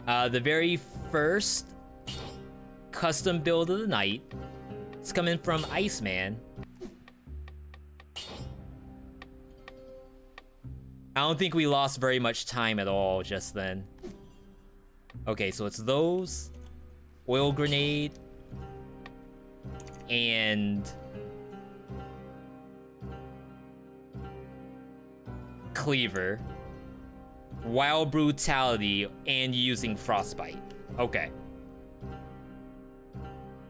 The very first custom build of the night is coming from Iceman. I don't think we lost very much time at all just then. Okay, so it's those, oil grenade, and Cleaver, while Brutality, and using Frostbite. Okay.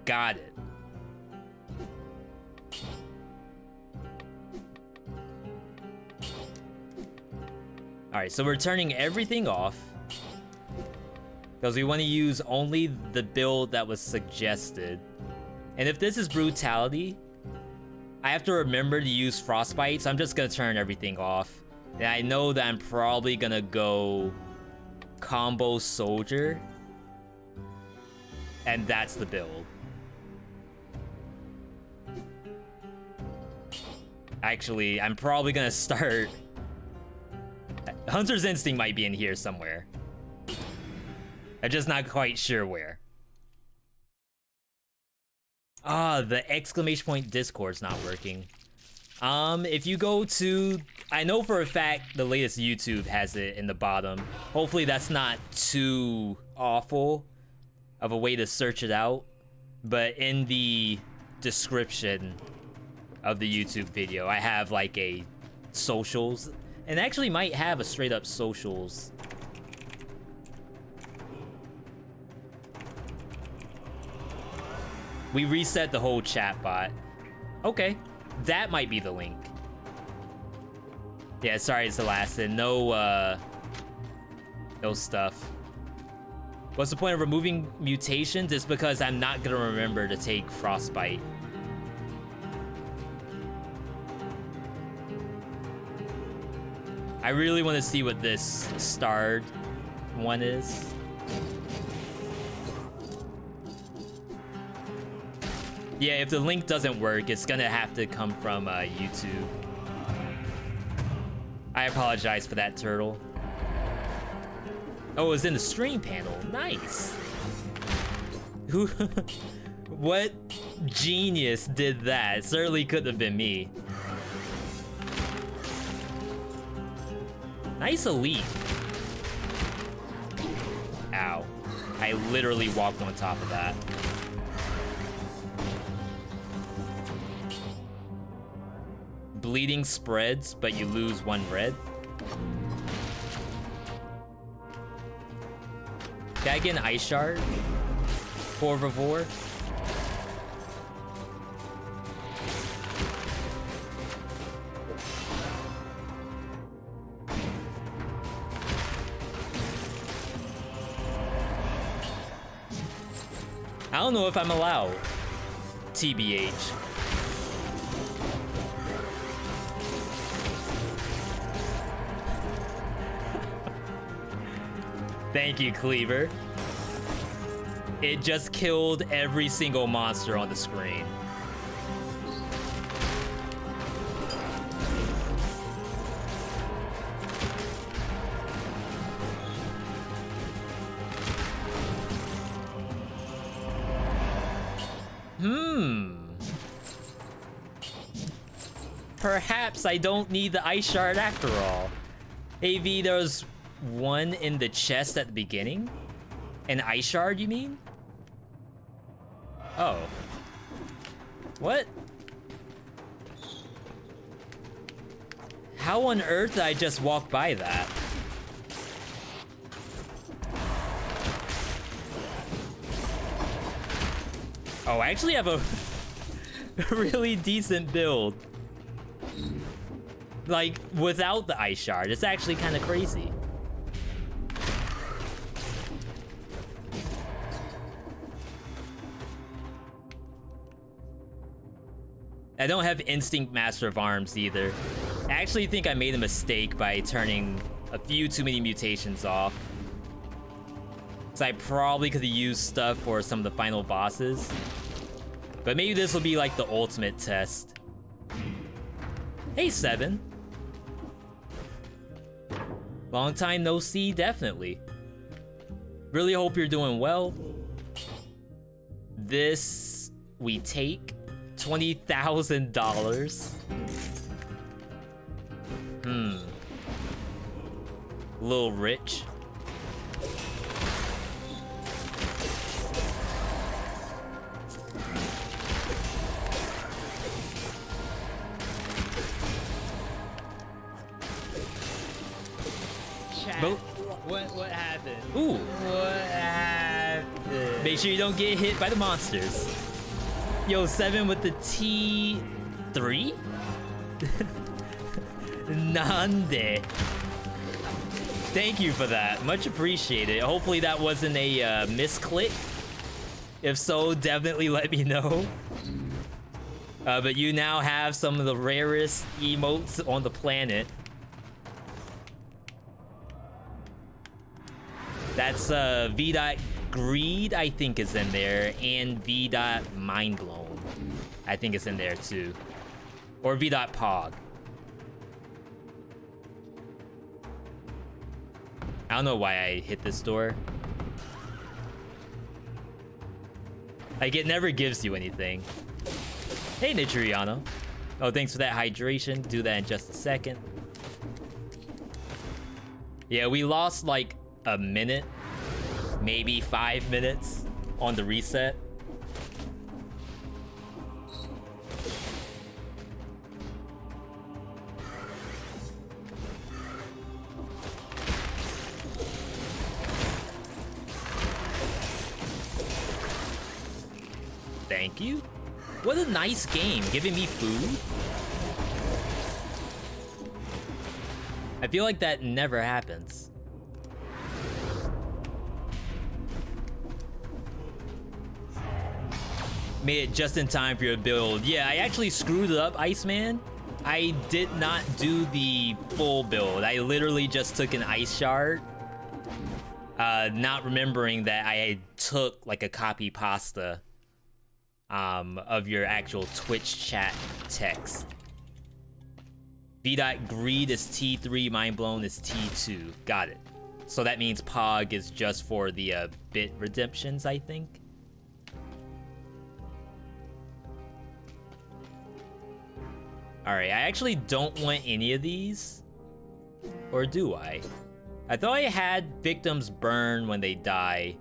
Got it. Alright, so we're turning everything off because we want to use only the build that was suggested. And if this is Brutality, I have to remember to use Frostbite, so I'm just going to turn everything off. And I know that I'm probably going to go combo Soldier. And that's the build. Actually, I'm probably going to start... Hunter's Instinct might be in here somewhere. I'm just not quite sure where. Ah, the exclamation point Discord's not working. If you go to... I know for a fact the latest YouTube has it in the bottom. Hopefully that's not too awful of a way to search it out. But in the description of the YouTube video, I have like a socials. And actually might have a straight up socials. We reset the whole chat bot. Okay, that might be the link. Yeah, sorry it's the last and no stuff. What's the point of removing mutations? It's because I'm not gonna remember to take Frostbite. I really want to see what this starred one is. Yeah, if the link doesn't work, it's gonna have to come from YouTube. I apologize for that, Turtle. Oh, it was in the stream panel. Nice. Who? What genius did that? It certainly couldn't have been me. Nice elite. Ow. I literally walked on top of that. Bleeding spreads, but you lose 1 red. Can I get an Ice Shard? For Vivore? I don't know if I'm allowed. TBH. Thank you, Cleaver. It just killed every single monster on the screen. Perhaps I don't need the Ice Shard after all. AV, there's one in the chest at the beginning? An Ice Shard, you mean? Oh. What? How on earth did I just walk by that? Oh, I actually have a really decent build. Like, without the Ice Shard, it's actually kind of crazy. I don't have Instinct Master of Arms either. I actually think I made a mistake by turning a few too many mutations off. So I probably could have used stuff for some of the final bosses. But maybe this will be like the ultimate test. Hey, Seven. Long time no see, definitely. Really hope you're doing well. This we take $20,000. A little rich. What happened? Ooh. What happened? Make sure you don't get hit by the monsters. Yo, 7 with the T3? Nande. Thank you for that. Much appreciated. Hopefully that wasn't a misclick. If so, definitely let me know. But you now have some of the rarest emotes on the planet. That's VeeDotGreed, I think, is in there, and VeeDotMindblown, I think, is in there too, or VeeDotPog. I don't know why I hit this door. Like, it never gives you anything. Hey, Nitriano. Oh, thanks for that hydration. Do that in just a second. Yeah, we lost like a minute, maybe 5 minutes on the reset. Thank you. What a nice game, giving me food. I feel like that never happens. Made it just in time for your build. Yeah, I actually screwed it up, Iceman. I did not do the full build. I literally just took an ice shard. Not remembering that I took like a copy pasta of your actual Twitch chat text. VeeDotGreed is T3, Mindblown is T2. Got it. So that means Pog is just for the bit redemptions, I think. Alright, I actually don't want any of these. Or do I? I thought I had victims burn when they die.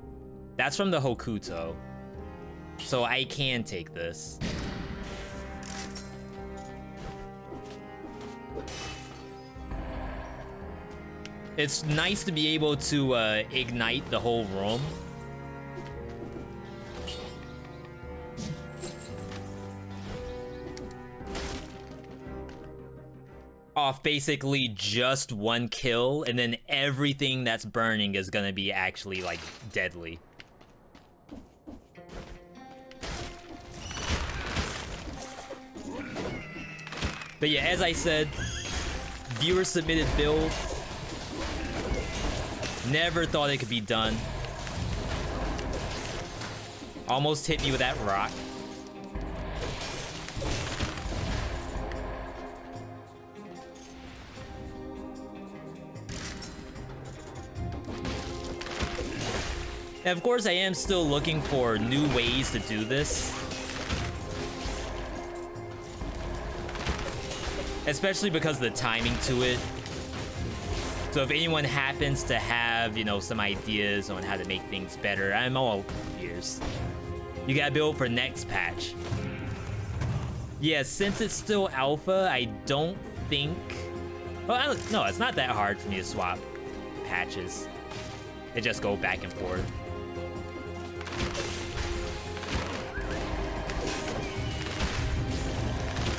That's from the Hokuto. So I can take this. It's nice to be able to ignite the whole room. Off basically just one kill, and then everything that's burning is gonna be actually like deadly. But yeah, as I said, viewer submitted build. Never thought it could be done. Almost hit me with that rock. And of course, I am still looking for new ways to do this. Especially because of the timing to it. So if anyone happens to have, you know, some ideas on how to make things better, I'm all ears. You gotta build for next patch. Yeah, since it's still alpha, I don't think... Well, no, it's not that hard for me to swap patches. They just go back and forth.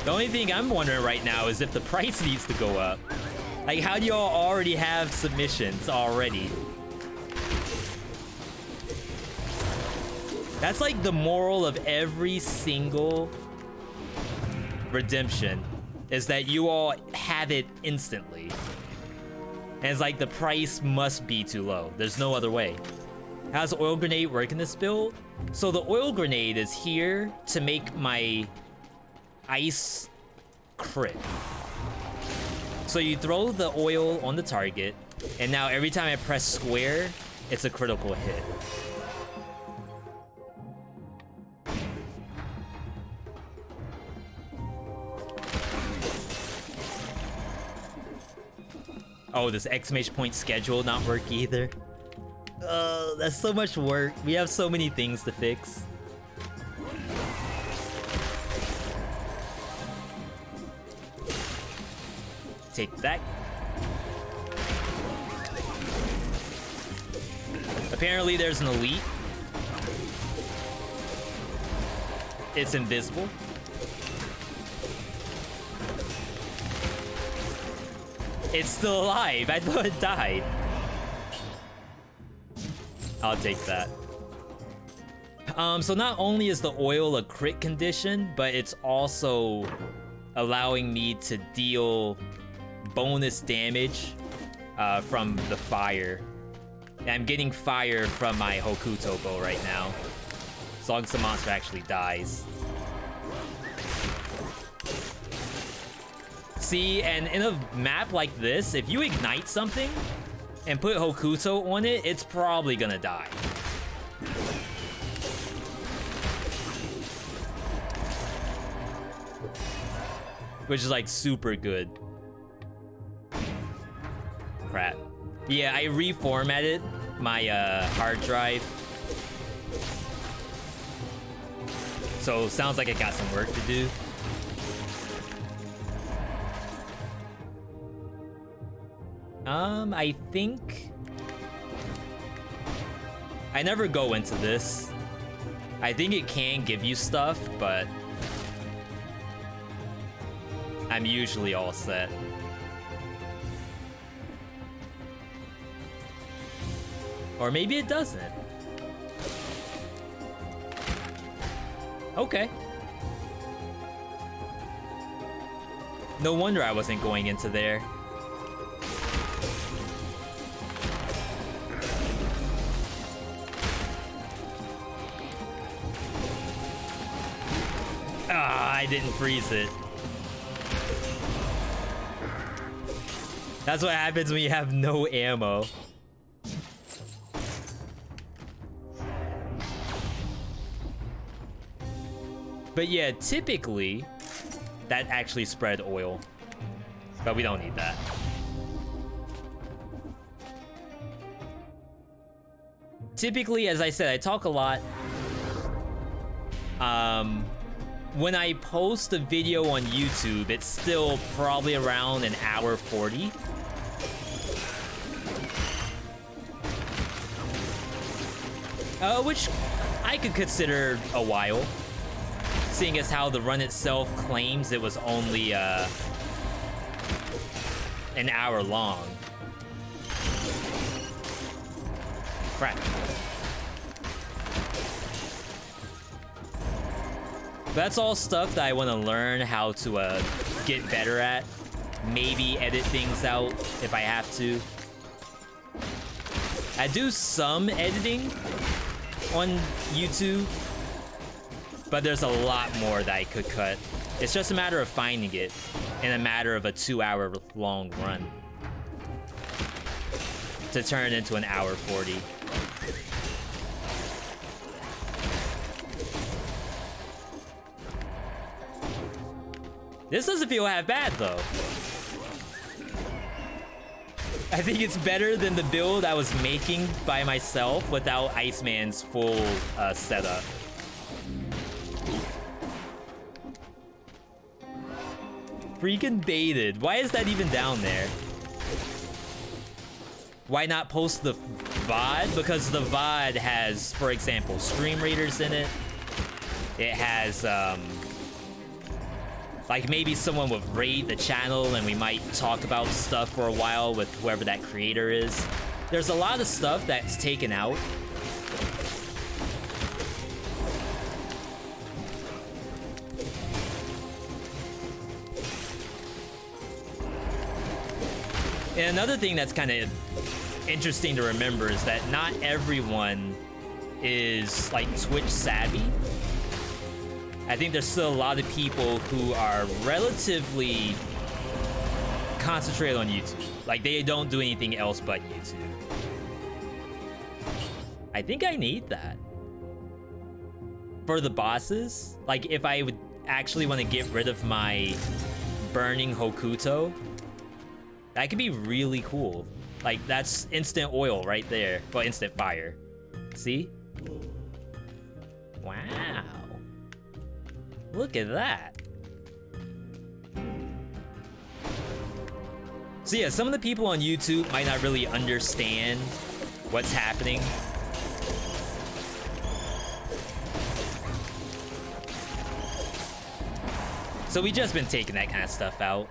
The only thing I'm wondering right now is if the price needs to go up. Like, how do y'all already have submissions already? That's like the moral of every single redemption, is that you all have it instantly. And it's like the price must be too low. There's no other way. How does oil grenade work in this build? So the oil grenade is here to make my ice crit. So you throw the oil on the target, and now every time I press square, it's a critical hit. Oh, this exclamation point schedule not work either. That's so much work. We have so many things to fix. Take that. Apparently there's an elite. It's invisible. It's still alive. I thought it died. I'll take that. So not only is the oil a crit condition, but it's also allowing me to deal bonus damage from the fire. And I'm getting fire from my Hokuto bow right now, as long as the monster actually dies. See, and in a map like this, if you ignite something and put Hokuto on it, it's probably gonna die. Which is like super good. Crap. Yeah, I reformatted my hard drive. So sounds like I got some work to do. I think I never go into this. I think it can give you stuff, but I'm usually all set. Or maybe it doesn't. Okay. No wonder I wasn't going into there. Ah, I didn't freeze it. That's what happens when you have no ammo. But yeah, typically, that actually spread oil. But we don't need that. Typically, as I said, I talk a lot. When I post a video on YouTube, it's still probably around an hour 40. Which I could consider a while, seeing as how the run itself claims it was only an hour long. Crap. That's all stuff that I want to learn how to get better at. Maybe edit things out if I have to. I do some editing on YouTube, but there's a lot more that I could cut. It's just a matter of finding it in a matter of a 2-hour long run to turn into an hour 40. This doesn't feel half bad, though. I think it's better than the build I was making by myself without Iceman's full setup. Freaking baited. Why is that even down there? Why not post the VOD? Because the VOD has, for example, stream raiders in it. It has, like maybe someone would raid the channel and we might talk about stuff for a while with whoever that creator is. There's a lot of stuff that's taken out. And another thing that's kind of interesting to remember is that not everyone is like Twitch savvy. I think there's still a lot of people who are relatively concentrated on YouTube. Like they don't do anything else but YouTube. I think I need that. For the bosses, like if I would actually want to get rid of my burning Hokuto, that could be really cool. Like that's instant oil right there. Well, instant fire. See? Wow. Look at that. So yeah, some of the people on YouTube might not really understand what's happening. So we just been taking that kind of stuff out.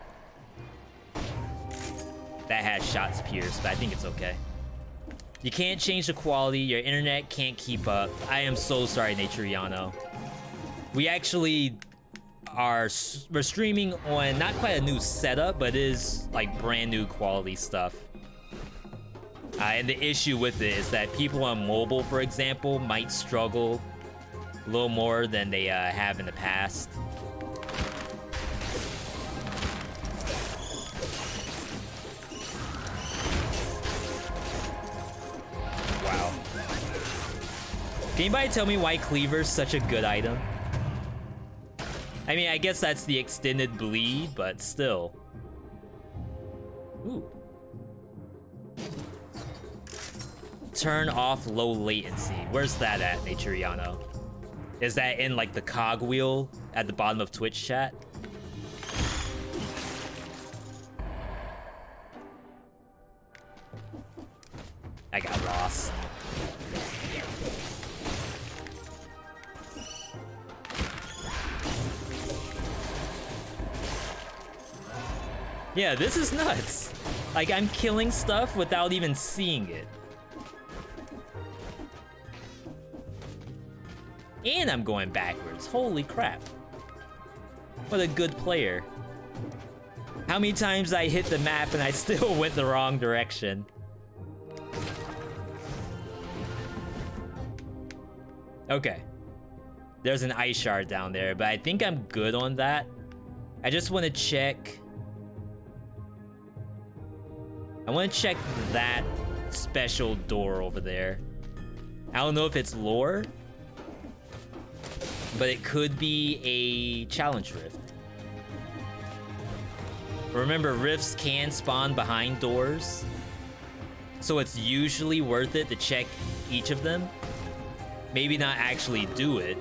That has shots pierced, but I think it's okay. You can't change the quality, your internet can't keep up. I am so sorry, Naturiano. We actually we're streaming on not quite a new setup, but it is like brand new quality stuff. And the issue with it is that people on mobile, for example, might struggle a little more than they have in the past. Wow. Can anybody tell me why Cleaver's such a good item? I mean, I guess that's the extended bleed, but still. Ooh. Turn off low latency. Where's that at, Naturiano? Is that in like the cogwheel at the bottom of Twitch chat? I got lost. Yeah, this is nuts. Like, I'm killing stuff without even seeing it. And I'm going backwards. Holy crap. What a good player. How many times I hit the map and I still went the wrong direction. Okay. There's an ice shard down there, but I think I'm good on that. I just want to check... I want to check that special door over there. I don't know if it's lore, but it could be a challenge rift. Remember, rifts can spawn behind doors, so it's usually worth it to check each of them. Maybe not actually do it.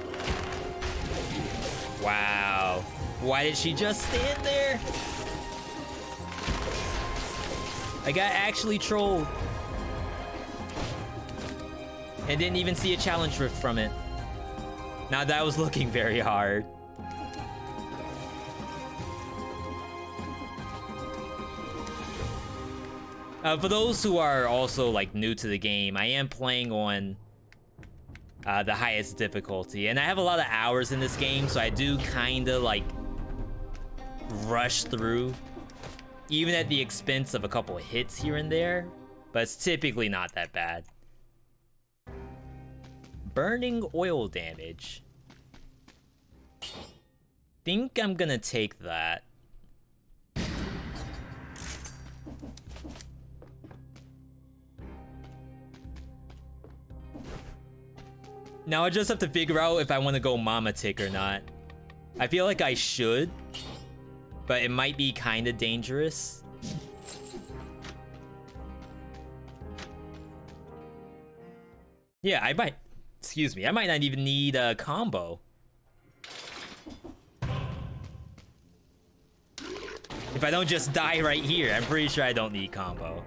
Wow. Why did she just stand there? I got actually trolled. And didn't even see a challenge rift from it. Now that was looking very hard. For those who are also like new to the game, I am playing on the highest difficulty, and I have a lot of hours in this game, so I do kind of like rush through, even at the expense of a couple of hits here and there, but it's typically not that bad. Burning oil damage. Think I'm gonna take that. Now I just have to figure out if I want to go Mama Tick or not. I feel like I should, but it might be kind of dangerous. Yeah, I might, excuse me, I might not even need a combo. If I don't just die right here, I'm pretty sure I don't need combo.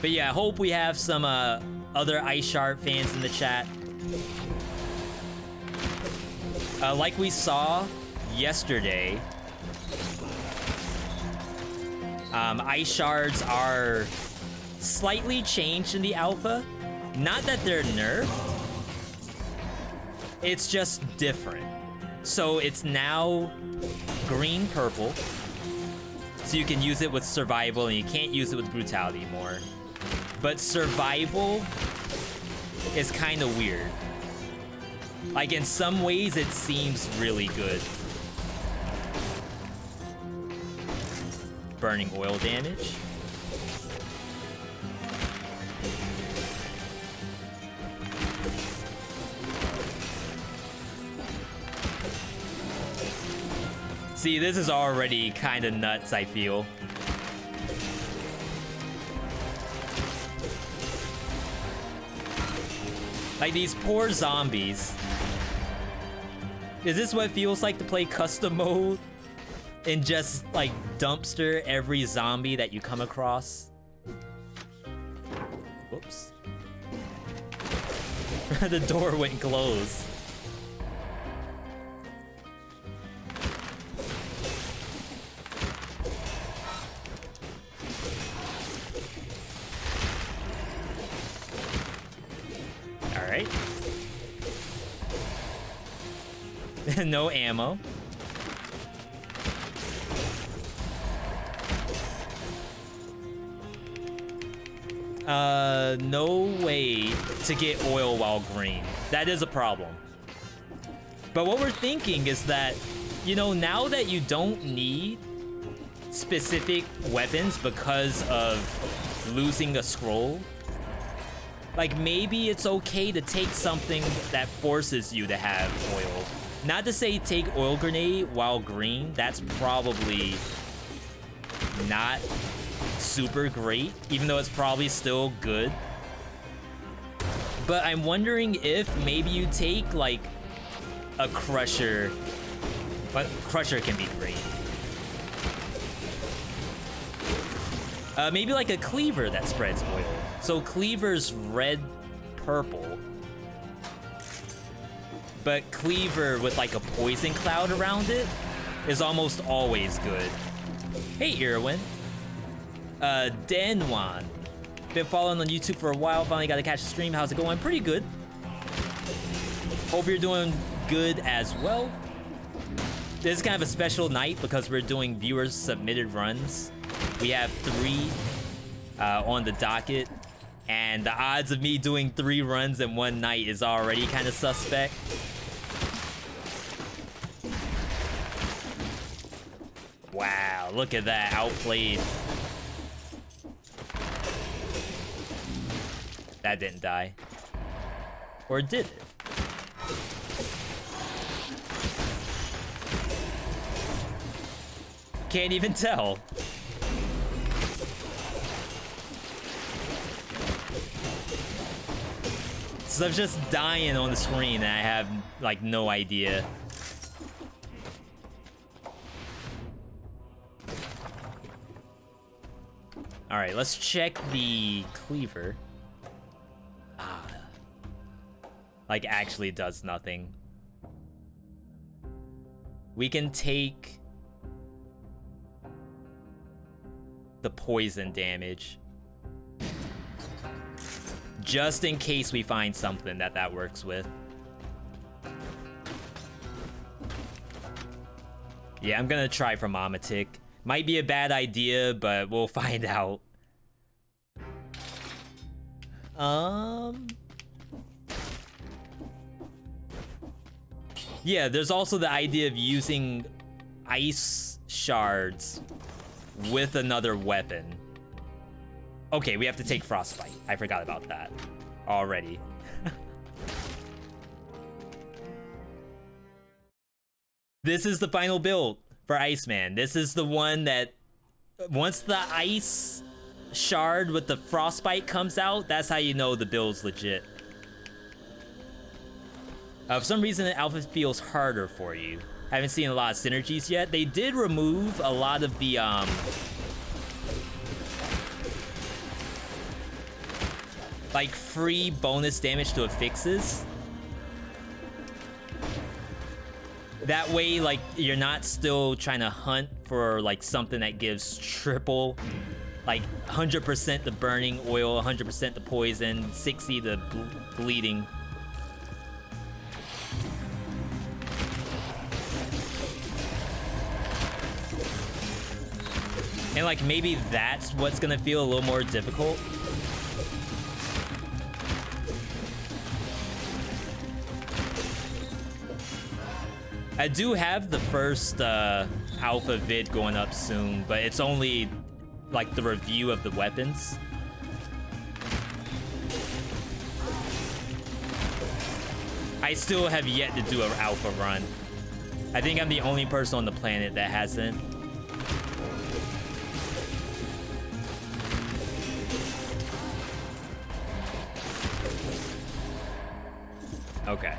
But yeah, I hope we have some other Ice Shard fans in the chat. Like we saw yesterday, Ice Shards are slightly changed in the alpha. Not that they're nerfed, it's just different. So it's now green-purple, so you can use it with survival, and you can't use it with brutality more. But survival is kind of weird. Like, in some ways, it seems really good. burning oil damage. See, this is already kind of nuts, I feel. Like, these poor zombies. Is this what it feels like to play custom mode? And just, like, dumpster every zombie that you come across? Whoops. The door went closed. Alright. No ammo. No way to get oil while green. That is a problem. But what we're thinking is that, you know, now that you don't need specific weapons because of losing a scroll, like, maybe it's okay to take something that forces you to have oil. Not to say take oil grenade while green. That's probably not super great, even though it's probably still good. But I'm wondering if maybe you take, like, a crusher. But crusher can be great. Maybe like a cleaver that spreads oil. So cleaver's red-purple. But cleaver with like a poison cloud around it is almost always good. Hey, Irwin. Denwan. Been following on YouTube for a while, finally got to catch the stream. How's it going? Pretty good. Hope you're doing good as well. This is kind of a special night because we're doing viewers submitted runs. We have 3 on the docket, and the odds of me doing 3 runs in one night is already kind of suspect. Wow, look at that, outplayed. That didn't die. Or did it? Can't even tell. Stuff's just dying on the screen and I have, like, no idea. Alright, let's check the cleaver. Ah. Like, actually does nothing. We can take the poison damage. Just in case we find something that works with. Yeah, I'm gonna try for Mamatic. Might be a bad idea, but we'll find out. Yeah, there's also the idea of using ice shards with another weapon. Okay, we have to take Frostbite. I forgot about that already. This is the final build for Iceman. This is the one that once the ice shard with the Frostbite comes out, that's how you know the build's legit. For some reason, the alpha feels harder for you. I haven't seen a lot of synergies yet. They did remove a lot of the like free bonus damage to affixes. That way, like, you're not still trying to hunt for like something that gives triple, like 100% the burning oil, 100% the poison, 60 the bleeding. And like maybe that's what's gonna feel a little more difficult. I do have the first alpha vid going up soon, but it's only like the review of the weapons. I still have yet to do an alpha run. I think I'm the only person on the planet that hasn't. Okay.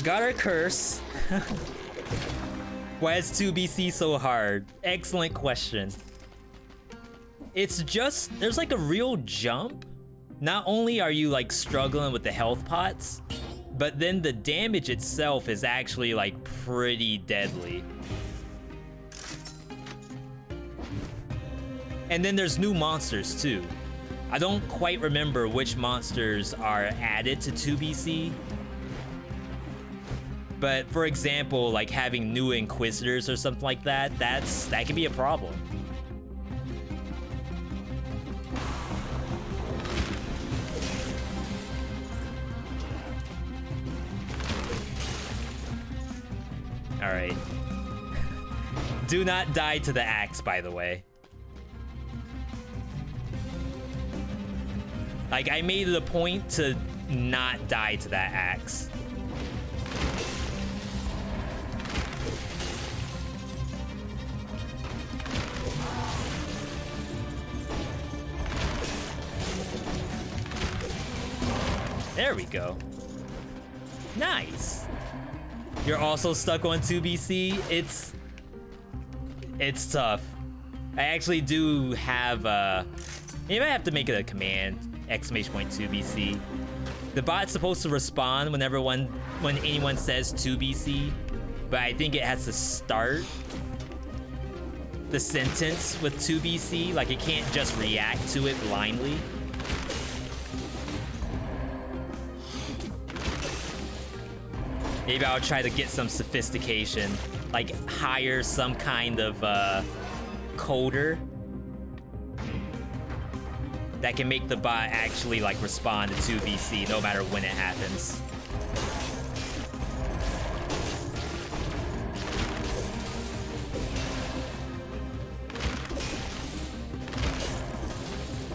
Got our curse. Why is 2BC so hard? Excellent question. It's just, there's like a real jump. Not only are you like struggling with the health pots, but then the damage itself is actually like pretty deadly. And then there's new monsters too. I don't quite remember which monsters are added to 2BC. But for example, like having new Inquisitors or something like that, that can be a problem. All right. Do not die to the axe, by the way. Like, I made it a point to not die to that axe. There we go. Nice. You're also stuck on 2BC. It's tough. I actually do have maybe I have to make it a command, !2BC. The bot's supposed to respond when anyone says 2BC, but I think it has to start the sentence with 2BC. Like, it can't just react to it blindly. Maybe I'll try to get some sophistication, like hire some kind of coder that can make the bot actually like respond to 2BC no matter when it happens.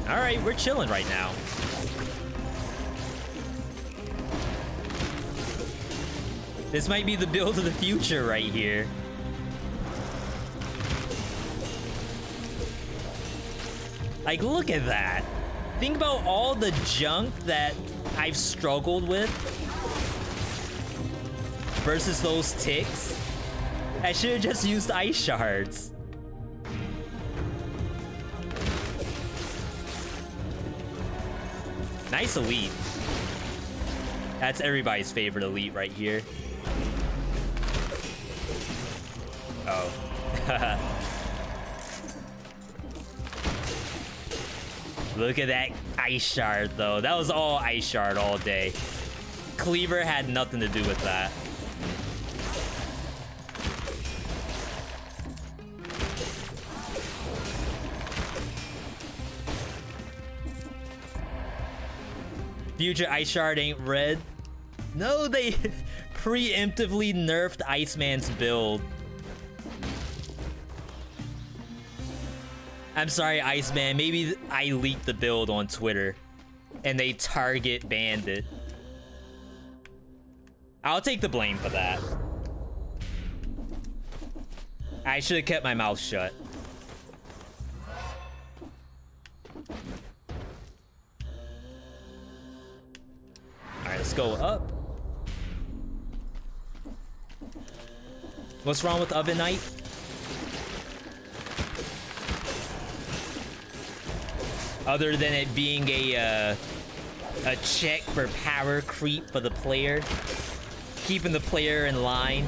All right, we're chilling right now. This might be the build of the future right here. Like, look at that. Think about all the junk that I've struggled with versus those ticks. I should have just used ice shards. Nice elite. That's everybody's favorite elite right here. Oh. Look at that ice shard, though. That was all ice shard all day. Cleaver had nothing to do with that. Future ice shard ain't red. No, they preemptively nerfed Iceman's build. I'm sorry, Iceman. Maybe I leaked the build on Twitter and they target banned it. I'll take the blame for that. I should have kept my mouth shut. Alright, let's go up. What's wrong with Oven Knight? Other than it being a check for power creep for the player, keeping the player in line.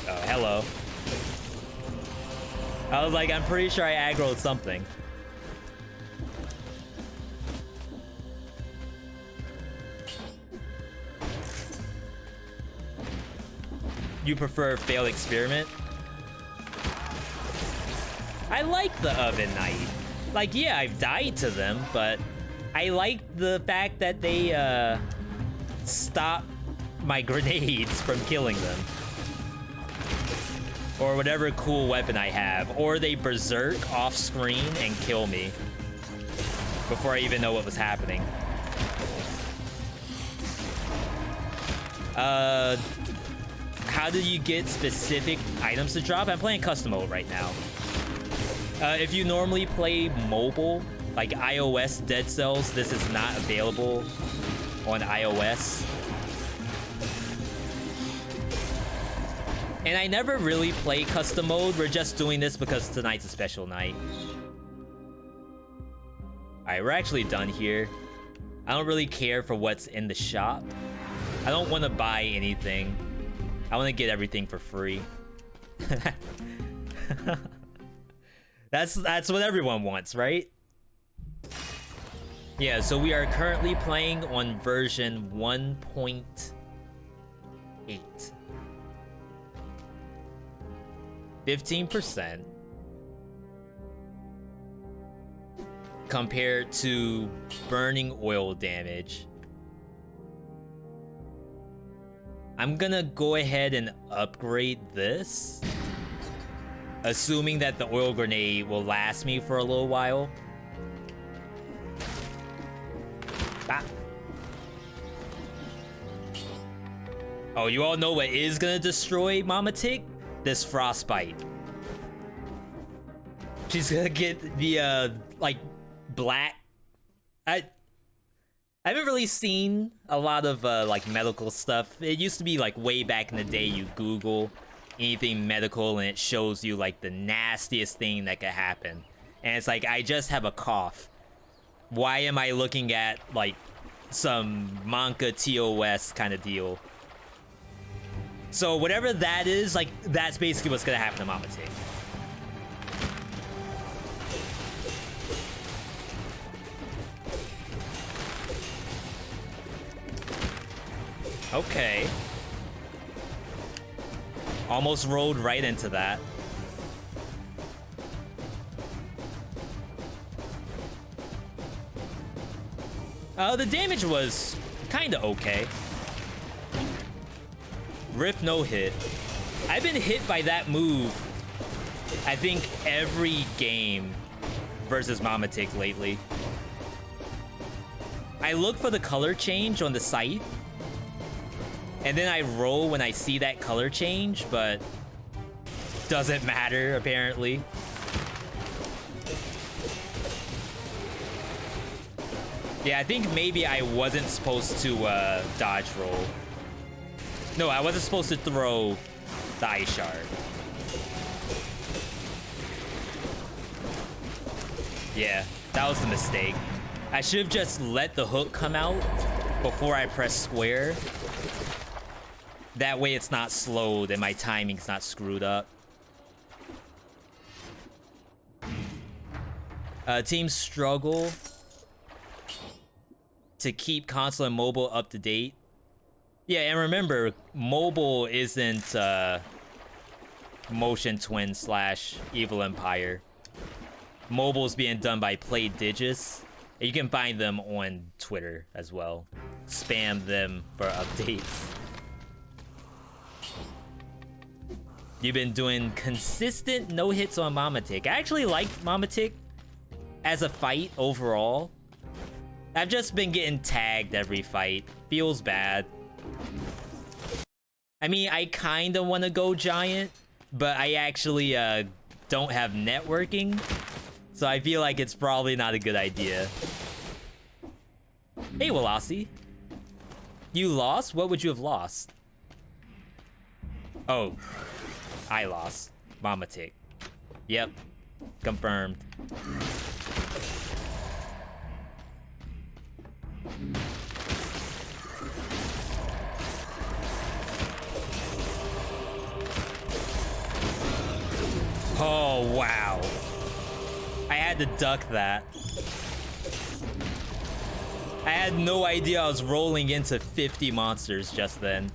Oh, hello. I was like, I'm pretty sure I aggroed something. You prefer failed experiment? I like the Oven Knight. Like, yeah, I've died to them, but I like the fact that they stop my grenades from killing them. Or whatever cool weapon I have. Or they berserk off screen and kill me before I even know what was happening. How do you get specific items to drop? I'm playing custom mode right now. If you normally play mobile, like iOS Dead Cells, this is not available on iOS. And I never really play custom mode. We're just doing this because tonight's a special night. Alright, we're actually done here. I don't really care for what's in the shop. I don't want to buy anything. I want to get everything for free. That's what everyone wants, right? Yeah, so we are currently playing on version 1.8. 15% compared to burning oil damage. I'm gonna go ahead and upgrade this, assuming that the oil grenade will last me for a little while. Ah. Oh, you all know what is gonna destroy Mama Tick? This frostbite. She's gonna get the like black. I haven't really seen a lot of like medical stuff. It used to be like way back in the day, you Google anything medical and it shows you like the nastiest thing that could happen. And it's like, I just have a cough. Why am I looking at like some Manka TOS kind of deal? So whatever that is, like, that's basically what's gonna happen to Mama Tick. Okay. Almost rolled right into that. The damage was kinda okay. Rip no hit. I've been hit by that move, I think, every game versus Mama Tick lately. I look for the color change on the site, and then I roll when I see that color change, but doesn't matter, apparently. Yeah, I think maybe I wasn't supposed to dodge roll. No, I wasn't supposed to throw the ice shard. Yeah, that was the mistake. I should have just let the hook come out before I press square. That way it's not slowed and my timing's not screwed up. Teams struggle to keep console and mobile up to date. Yeah, and remember, mobile isn't Motion Twin / Evil Empire. Mobile's being done by Play Digis. You can find them on Twitter as well. Spam them for updates. You've been doing consistent no hits on Mama Tick. I actually liked Mama Tick as a fight overall. I've just been getting tagged every fight. Feels bad. I mean, I kind of want to go giant, but I actually don't have networking, so I feel like it's probably not a good idea. Hey, Walasi. You lost? What would you have lost? Oh, I lost. Mama Tick. Yep, confirmed. Oh, wow. I had to duck that. I had no idea I was rolling into 50 monsters just then.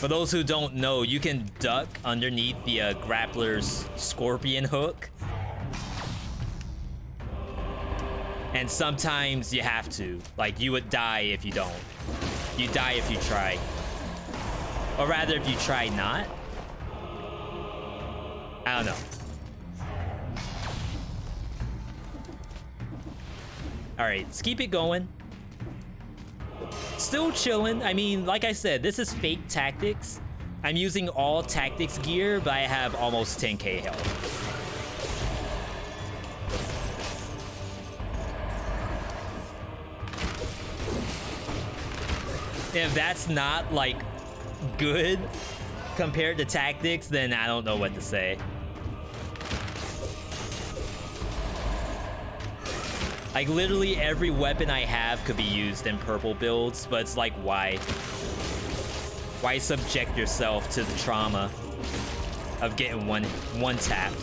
For those who don't know, you can duck underneath the grappler's scorpion hook. And sometimes you have to. Like, you would die if you don't. You die if you try. Or rather, if you try not. I don't know. Alright, let's keep it going. Still chilling. I mean, like I said, this is fake tactics. I'm using all tactics gear, but I have almost 10k health. If that's not, like, good compared to tactics, then I don't know what to say. Like, literally every weapon I have could be used in purple builds, but it's like, why? Why subject yourself to the trauma of getting one tap?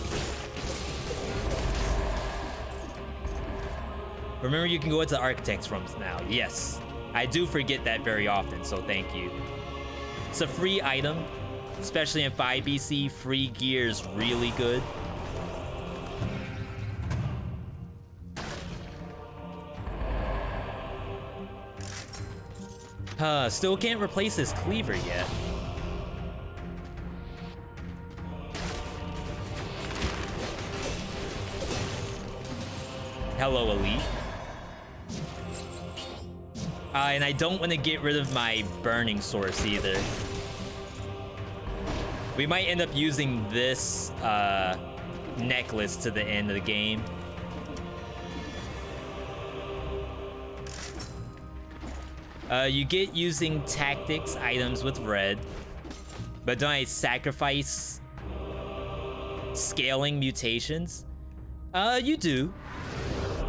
Remember, you can go into Architect's rooms now. Yes. I do forget that very often, so thank you. It's a free item, especially in 5BC. Free gear is really good. Still can't replace this Cleaver yet. Hello, Elite. And I don't want to get rid of my burning source either. We might end up using this necklace to the end of the game. You get using tactics items with red, but don't I sacrifice scaling mutations? You do.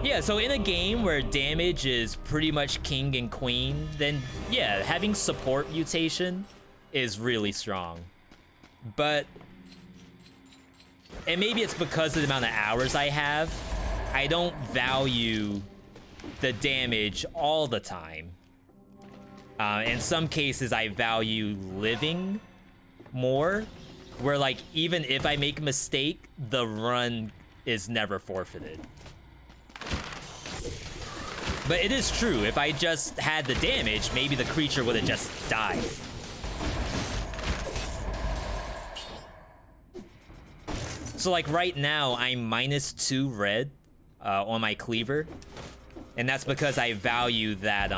Yeah, so in a game where damage is pretty much king and queen, then yeah, having support mutation is really strong. But, and maybe it's because of the amount of hours I have, I don't value the damage all the time. In some cases, I value living more, where like, even if I make a mistake, the run is never forfeited. But it is true, if I just had the damage, maybe the creature would have just died. So like right now, I'm -2 red on my Cleaver. And that's because I value that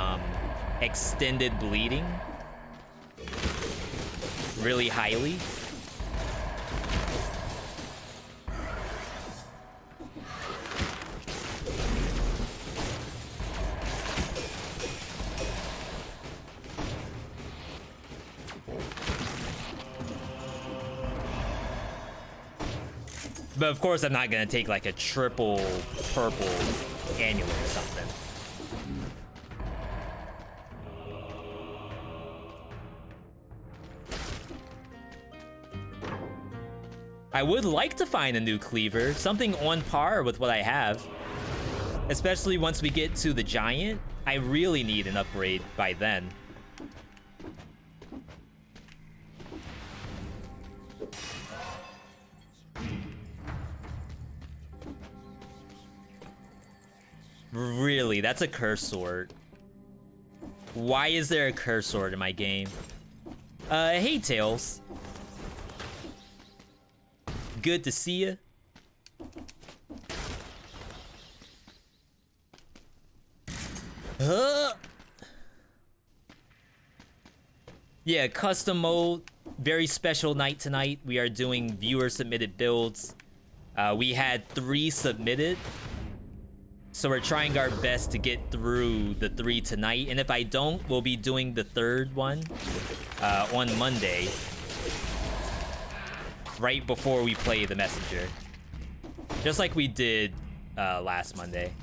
extended bleeding really highly. But of course, I'm not gonna take like a triple purple amulet or something. I would like to find a new Cleaver, something on par with what I have. Especially once we get to the Giant, I really need an upgrade by then. Really, that's a curse sword. Why is there a curse sword in my game? Hey, Tails. Good to see you. Yeah, custom mode. Very special night tonight. We are doing viewer submitted builds. We had 3 submitted. So we're trying our best to get through the 3 tonight. And if I don't, we'll be doing the 3rd one on Monday. Right before we play the Messenger. Just like we did last Monday.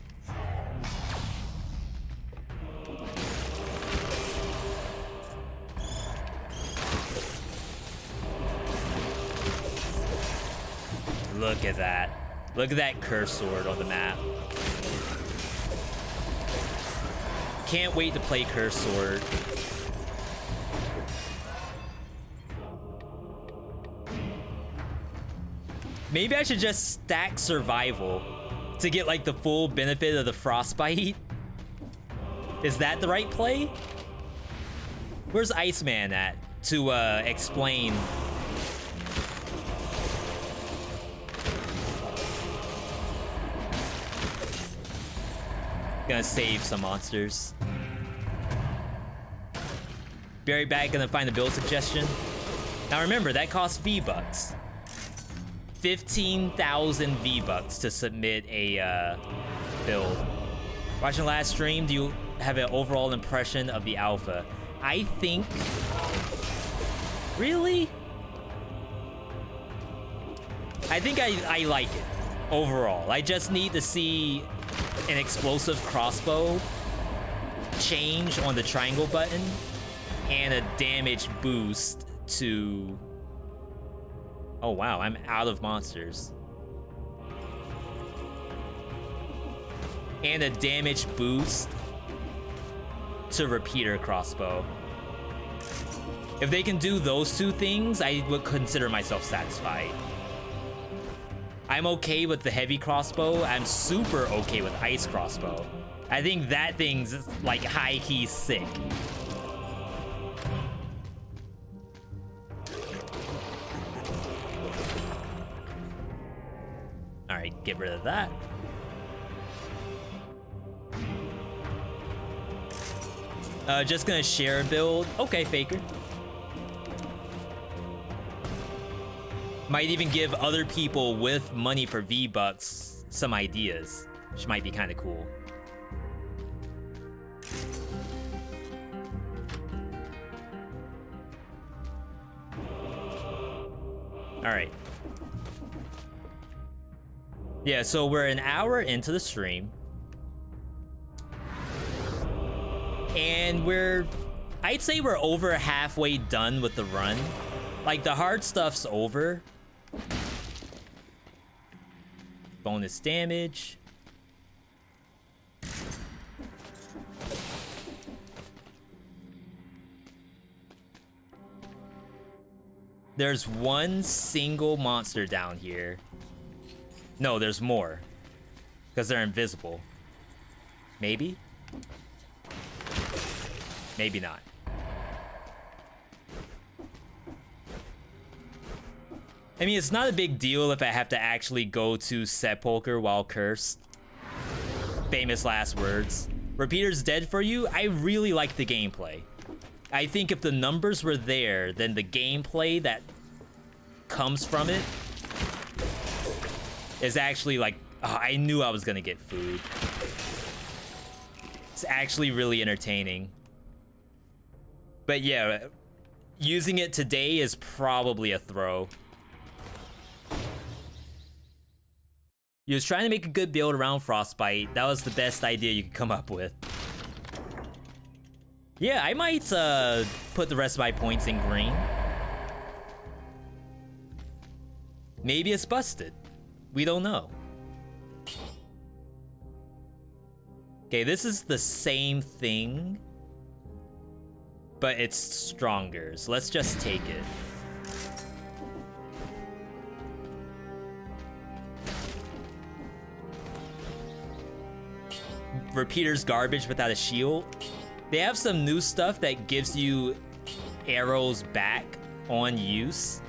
Look at that. Look at that curse sword on the map. Can't wait to play curse sword. Maybe I should just stack survival to get like the full benefit of the frostbite. Is that the right play? Where's Iceman at to explain? Gonna save some monsters. Be right back, gonna find a build suggestion. Now remember, that costs V-Bucks. 15,000 V-Bucks to submit a build. Watching last stream, do you have an overall impression of the alpha? I think... Really? I think I like it, overall. I just need to see an explosive crossbow change on the triangle button and a damage boost to... Oh wow, I'm out of monsters. And a damage boost to repeater crossbow. If they can do those two things, I would consider myself satisfied. I'm okay with the heavy crossbow. I'm super okay with ice crossbow. I think that thing's like high-key sick. All right, get rid of that. Just gonna share a build. Okay, Faker. Might even give other people with money for V-Bucks some ideas, which might be kind of cool. All right. Yeah, so we're an hour into the stream. And I'd say we're over halfway done with the run. Like, the hard stuff's over. Bonus damage. There's one single monster down here. No, there's more. Because they're invisible. Maybe? Maybe not. I mean, it's not a big deal if I have to actually go to Sepulcher while cursed. Famous last words. Repeater's dead for you? I really like the gameplay. I think if the numbers were there, then the gameplay that comes from it is actually like, oh, I knew I was gonna get food. It's actually really entertaining. But yeah, using it today is probably a throw. You was trying to make a good build around Frostbite. That was the best idea you could come up with. Yeah, I might put the rest of my points in green. Maybe it's busted. We don't know. Okay, this is the same thing, but it's stronger. So let's just take it. Repeater's garbage without a shield. They have some new stuff that gives you arrows back on use.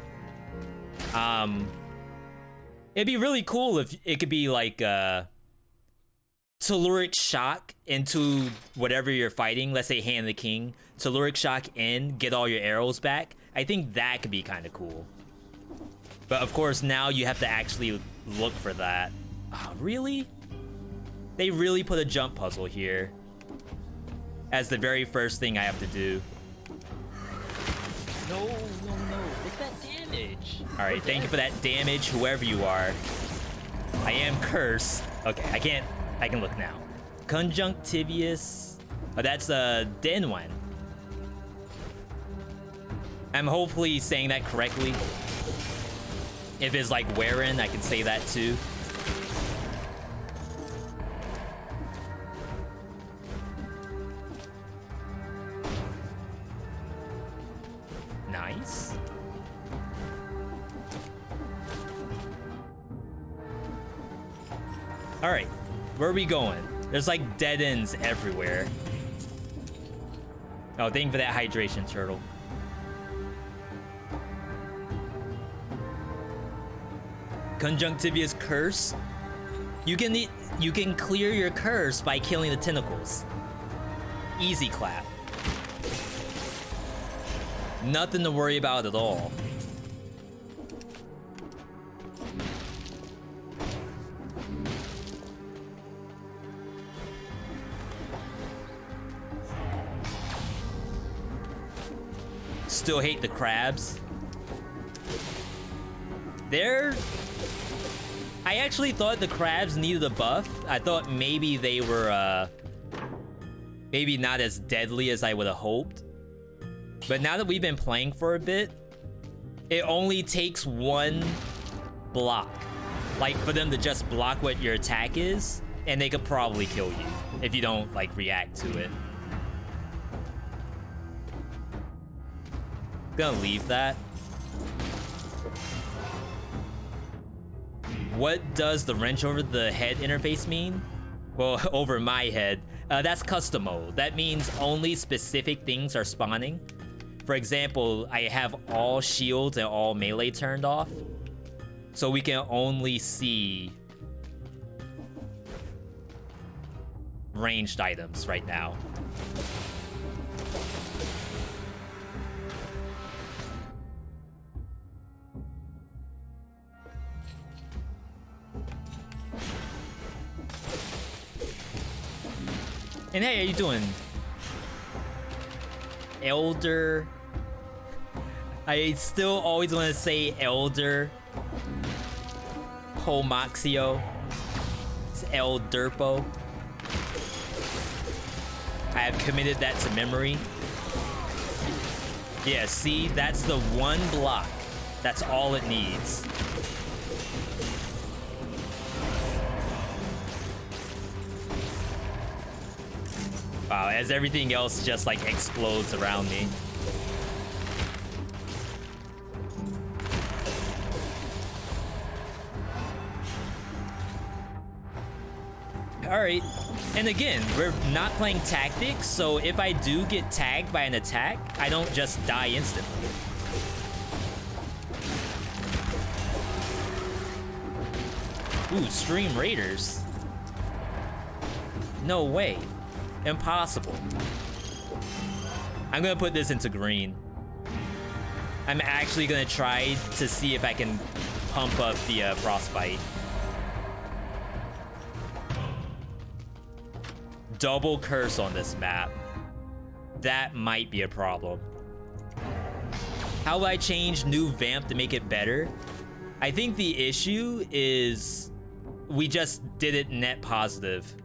It'd be really cool if it could be like telluric shock into whatever you're fighting. Let's say Hand the King. Telluric shock in, get all your arrows back. I think that could be kind of cool. But of course, now you have to actually look for that. Oh, really? They really put a jump puzzle here as the very first thing I have to do. No. It's that damage. All right, thank you for that damage, whoever you are. I am cursed. Okay, I can look now. Conjunctivious. Oh, that's a Den one. I'm hopefully saying that correctly. If it's like Wherein, I can say that too. Nice. All right, where are we going? There's like dead ends everywhere. Oh, thank you for that hydration, turtle. Conjunctivia's curse. You can clear your curse by killing the tentacles. Easy clap. Nothing to worry about at all. Still hate the crabs. I actually thought the crabs needed a buff. I thought maybe they were maybe not as deadly as I would have hoped. But now that we've been playing for a bit, it only takes one block. Like for them to just block what your attack is, and they could probably kill you if you don't like react to it. Gonna leave that. What does the wrench over the head interface mean? Well, over my head. That's custom mode. That means only specific things are spawning. For example, I have all shields and all melee turned off. So we can only see ranged items right now. And hey, how you doing? Elder. I still always want to say Elder. Homoxio. It's El Derpo. I have committed that to memory. Yeah, see, that's the one block. That's all it needs. Wow, as everything else just like explodes around me. All right, and again, we're not playing tactics, so if I do get tagged by an attack, I don't just die instantly. Ooh, Stream Raiders. No way. Impossible. I'm gonna put this into green. I'm actually gonna try to see if I can pump up the frostbite. Double curse on this map. That might be a problem. How do I change new vamp to make it better? I think the issue is we just did it net positive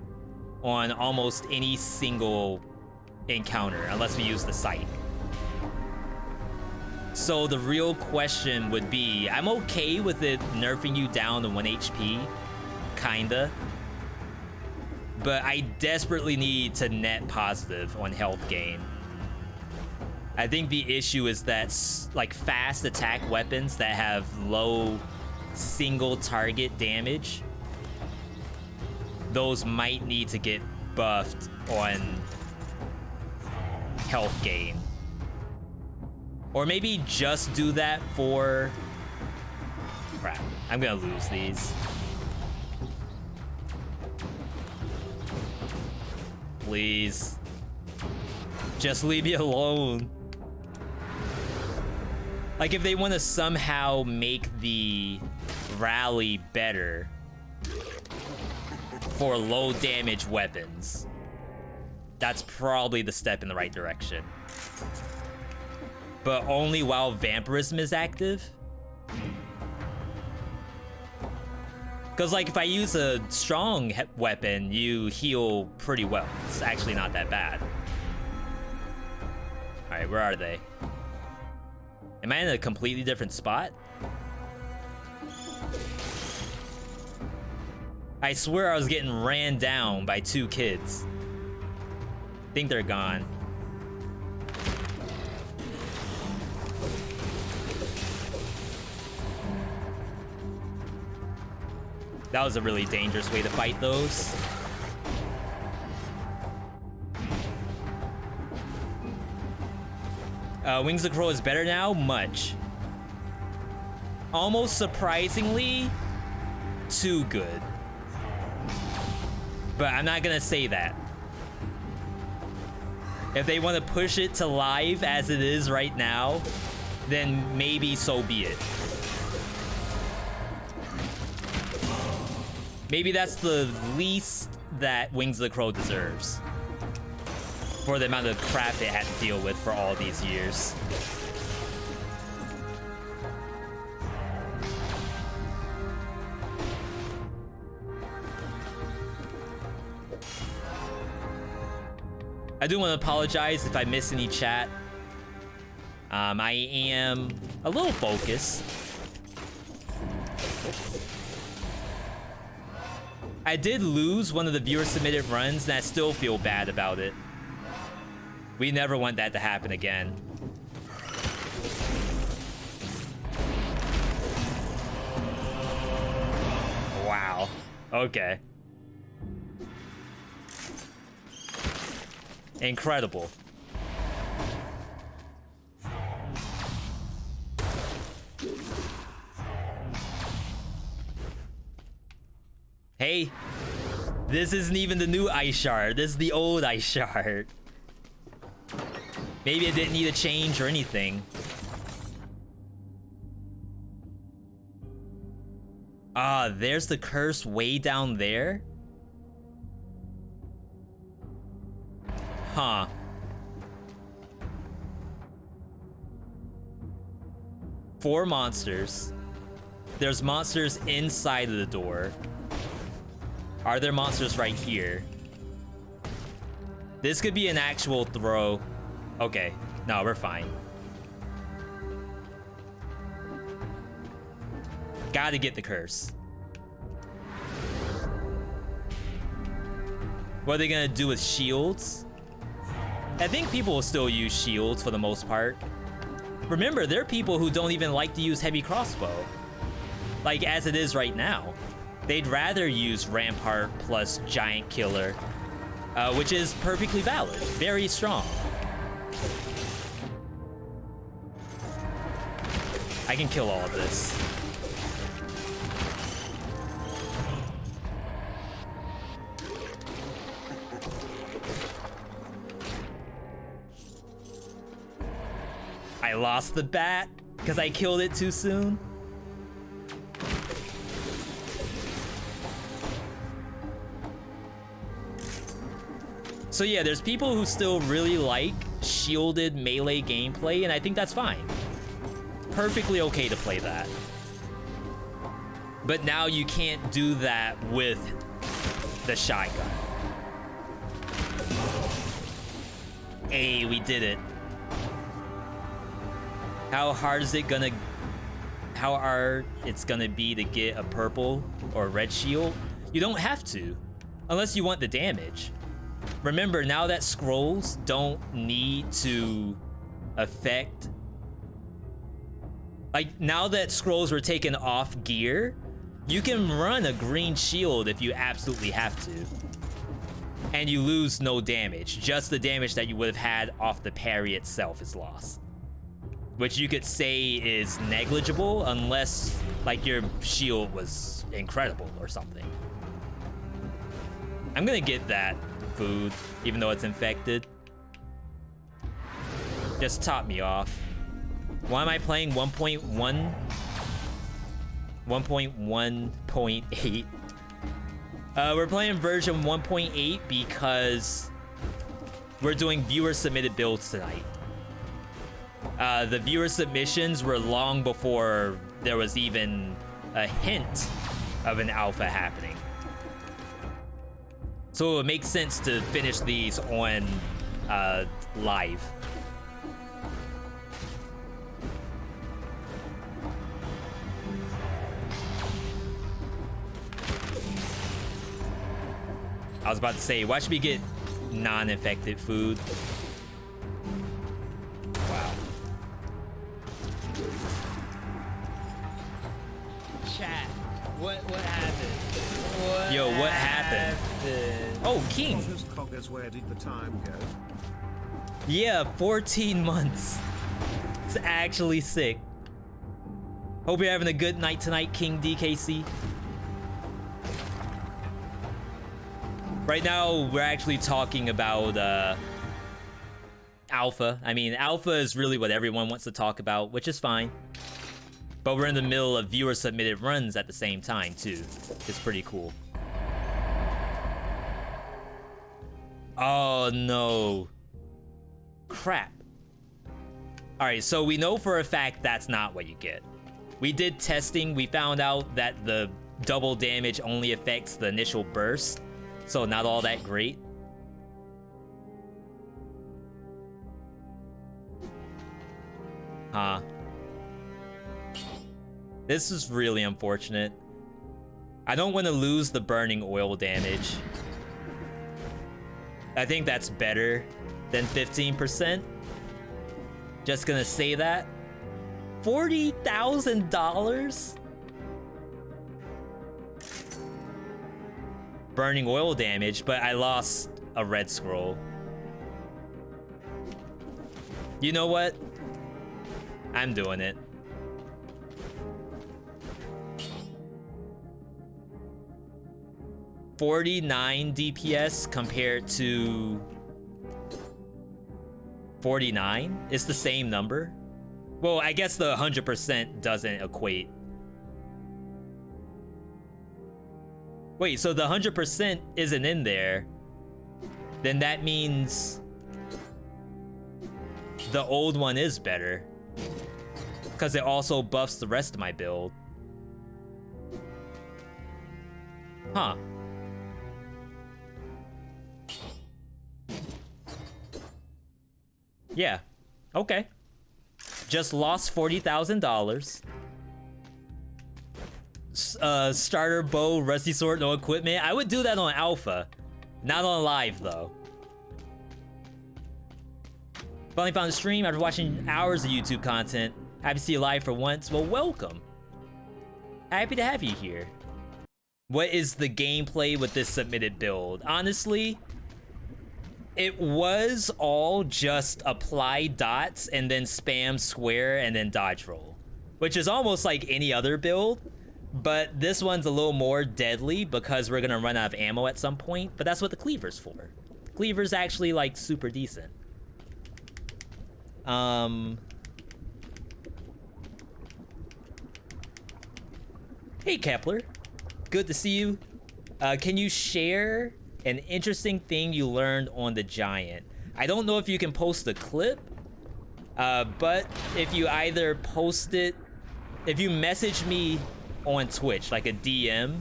on almost any single encounter, unless we use the scythe. So the real question would be, I'm okay with it nerfing you down to 1 HP, kinda. But I desperately need to net positive on health gain. I think the issue is that like fast attack weapons that have low single target damage, those might need to get buffed on health gain. Or maybe just do that for... Crap, I'm gonna lose these. Please. Just leave me alone. Like if they want to somehow make the rally better for low damage weapons, that's probably the step in the right direction. But only while vampirism is active. Because like if I use a strong weapon, you heal pretty well. It's actually not that bad. All right, where are they? Am I in a completely different spot? I swear I was getting ran down by 2 kids. I think they're gone. That was a really dangerous way to fight those. Wings of the Crow is better now? Much. Almost surprisingly, too good. But I'm not gonna say that. If they want to push it to live as it is right now, then maybe so be it. Maybe that's the least that Wings of the Crow deserves for the amount of crap it had to deal with for all these years. I do want to apologize if I miss any chat. I am a little focused. I did lose one of the viewer submitted runs and I still feel bad about it. We never want that to happen again. Wow. Okay. Incredible. Hey, this isn't even the new ice shard. This is the old ice shard. Maybe it didn't need a change or anything. Ah, there's the curse way down there. Huh. Four monsters. There's monsters inside of the door. Are there monsters right here? This could be an actual throw. Okay, no, we're fine. Gotta get the curse. What are they gonna do with shields? I think people will still use shields for the most part. Remember, there are people who don't even like to use heavy crossbow. Like as it is right now. They'd rather use Rampart plus Giant Killer, which is perfectly valid, very strong. I can kill all of this. I lost the bat because I killed it too soon. So yeah, there's people who still really like shielded melee gameplay, and I think that's fine. Perfectly okay to play that. But now you can't do that with the shotgun. Hey, we did it. How hard is it gonna... How hard it's gonna be to get a purple or red shield? You don't have to, unless you want the damage. Remember, now that scrolls don't need to affect... Like, now that scrolls were taken off gear, you can run a green shield if you absolutely have to. And you lose no damage. Just the damage that you would have had off the parry itself is lost. Which you could say is negligible unless, like, your shield was incredible or something. I'm gonna get that food, even though it's infected. Just top me off. Why am I playing 1.1? 1.1.8. We're playing version 1.8 because we're doing viewer submitted builds tonight. The viewer submissions were long before there was even a hint of an alpha happening. So it makes sense to finish these on live. I was about to say, why should we get non-infected food? Wow. Chat, what happened? Yo, what happened? Oh, King. Where did the time go? Yeah, 14 months. It's actually sick. Hope you're having a good night tonight, King DKC. Right now, we're actually talking about alpha. I mean, alpha is really what everyone wants to talk about, which is fine. But we're in the middle of viewer-submitted runs at the same time, too. It's pretty cool. Oh, no. Crap. Alright, so we know for a fact that's not what you get. We did testing. We found out that the double damage only affects the initial burst. So not all that great. Huh. This is really unfortunate. I don't want to lose the burning oil damage. I think that's better than 15%. Just gonna say that. $40,000? Burning oil damage, but I lost a red scroll. You know what? I'm doing it. $49 DPS compared to 49? It's the same number? Well, I guess the 100% doesn't equate. Wait, so the 100% isn't in there. Then that means the old one is better. Because it also buffs the rest of my build. Huh. Yeah. Okay. Just lost $40,000. Starter bow, rusty sword, no equipment. I would do that on alpha. Not on live, though. Finally found a stream after watching hours of YouTube content. Happy to see you live for once. Well, welcome. Happy to have you here. What is the gameplay with this submitted build? Honestly, it was all just apply dots and then spam square and then dodge roll, which is almost like any other build, but this one's a little more deadly because we're gonna run out of ammo at some point, but that's what the Cleaver's for. Cleaver's actually like super decent. Hey Kepler, good to see you. Can you share an interesting thing you learned on the Giant? I don't know if you can post a clip, but if you either post it, if you message me on Twitch, like a DM,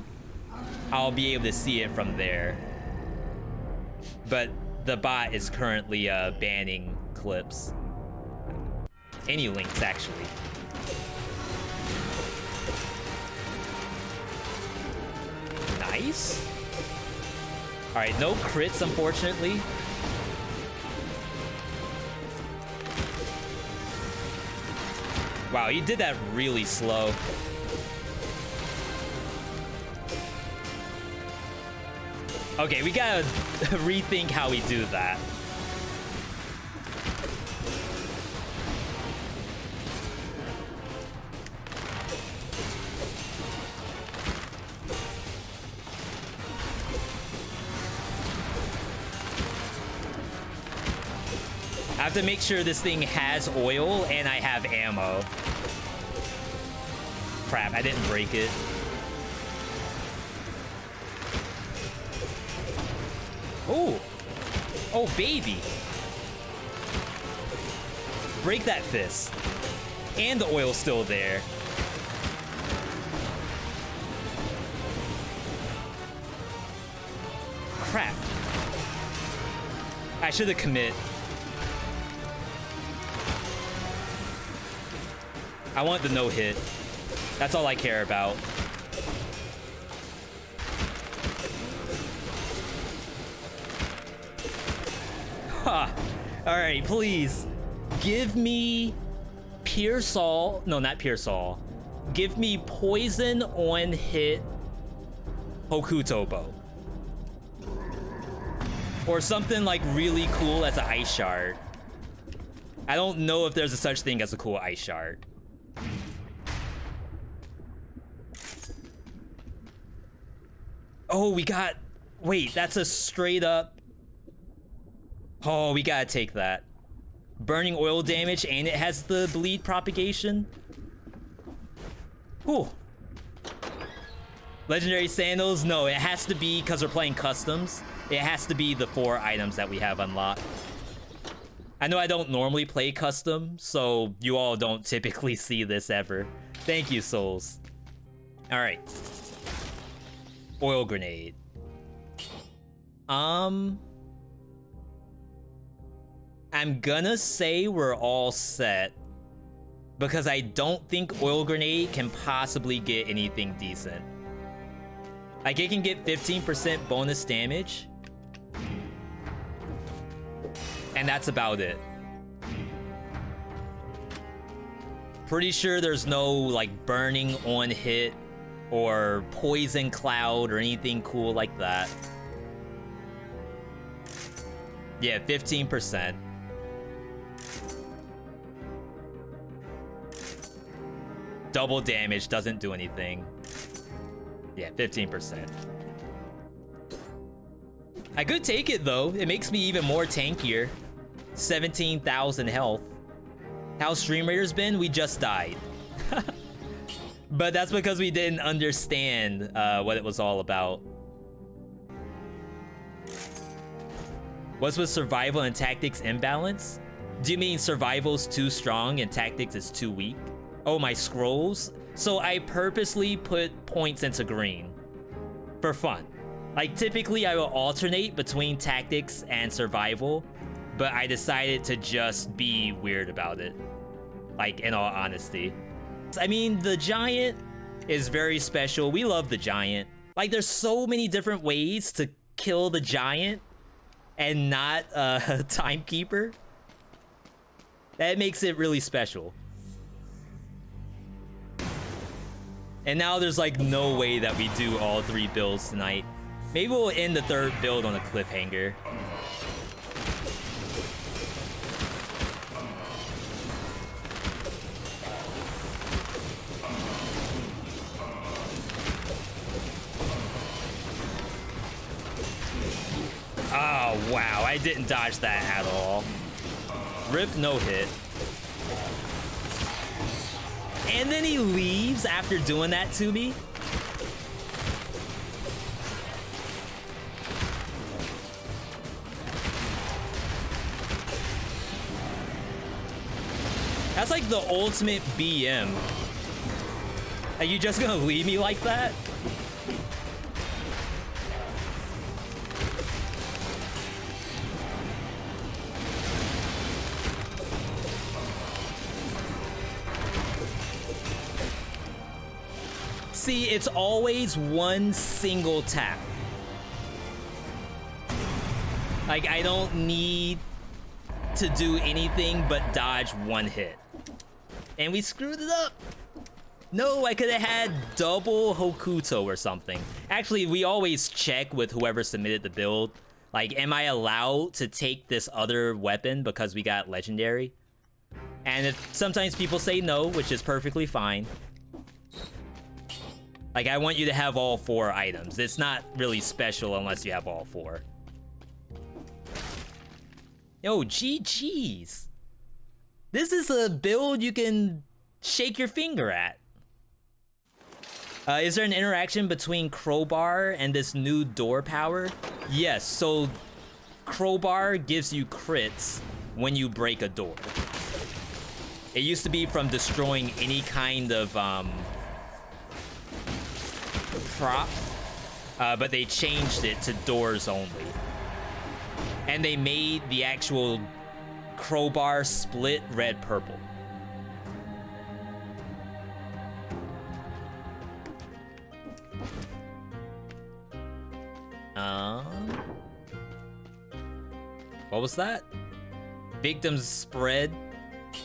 I'll be able to see it from there. But the bot is currently banning clips. Any links, actually. Nice. All right, no crits, unfortunately. Wow, you did that really slow. Okay, we gotta rethink how we do that. I have to make sure this thing has oil and I have ammo. Crap, I didn't break it. Oh, oh baby. Break that fist. And the oil's still there. Crap. I should have commit. I want the no hit. That's all I care about. Huh. Alright, please. Give me Pearsall. No, not Pearsall. Give me poison on hit Hokuto bow. Or something like really cool as an ice shard. I don't know if there's a such thing as a cool ice shard. Oh, we got... Wait, that's a straight up... Oh, we gotta take that. Burning oil damage, and it has the bleed propagation. Ooh. Legendary sandals? No, it has to be, because we're playing customs, it has to be the 4 items that we have unlocked. I know I don't normally play custom, so you all don't typically see this ever. Thank you, souls. Alright. Oil grenade. I'm gonna say we're all set, because I don't think oil grenade can possibly get anything decent. Like, it can get 15% bonus damage, and that's about it. Pretty sure there's no like burning on hit or poison cloud or anything cool like that. Yeah, 15%. Double damage doesn't do anything. Yeah, 15%. I could take it though. It makes me even more tankier. 17,000 health. How's Stream Raiders been? We just died. But that's because we didn't understand what it was all about. What's with survival and tactics imbalance? Do you mean survival's too strong and tactics is too weak? Oh, my scrolls? So I purposely put points into green. For fun. Like, typically I will alternate between tactics and survival, but I decided to just be weird about it. Like, in all honesty. I mean, the giant is very special. We love the giant. Like, there's so many different ways to kill the giant and not a timekeeper. That makes it really special. And now there's like no way that we do all 3 builds tonight. Maybe we'll end the 3rd build on a cliffhanger. Oh, wow, I didn't dodge that at all. Rip, no hit. And then he leaves after doing that to me? That's like the ultimate BM. Are you just gonna leave me like that? See, it's always one single tap. Like, I don't need to do anything but dodge one hit. And we screwed it up. No, I could have had double Hokuto or something. Actually, we always check with whoever submitted the build. Like, am I allowed to take this other weapon because we got legendary? And sometimes people say no, which is perfectly fine. Like, I want you to have all 4 items. It's not really special unless you have all 4. Yo, GG's. This is a build you can shake your finger at. Is there an interaction between Crowbar and this new door power? Yes, so Crowbar gives you crits when you break a door. It used to be from destroying any kind of prop, but they changed it to doors only. And they made the actual Crowbar split red-purple. What was that? Victims spread.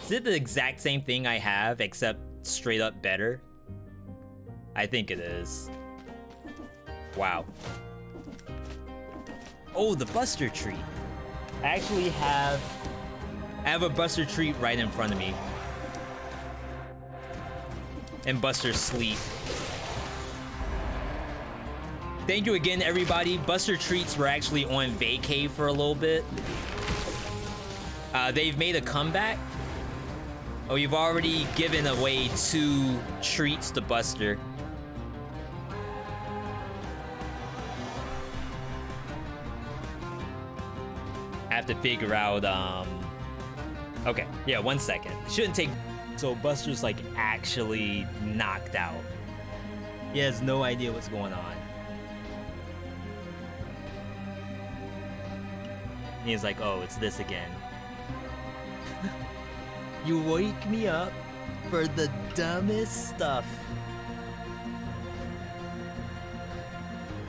Is it the exact same thing I have, except straight up better? I think it is. Wow. Oh, the Buster Treat. I actually have a Buster Treat right in front of me. And Buster Sleep. Thank you again, everybody. Buster Treats were actually on vacay for a little bit. They've made a comeback. Oh, you've already given away 2 treats to Buster. I have to figure out, okay, yeah, 1 second. Shouldn't take, so Buster's like actually knocked out. He has no idea what's going on. He's like, oh, it's this again. You wake me up for the dumbest stuff.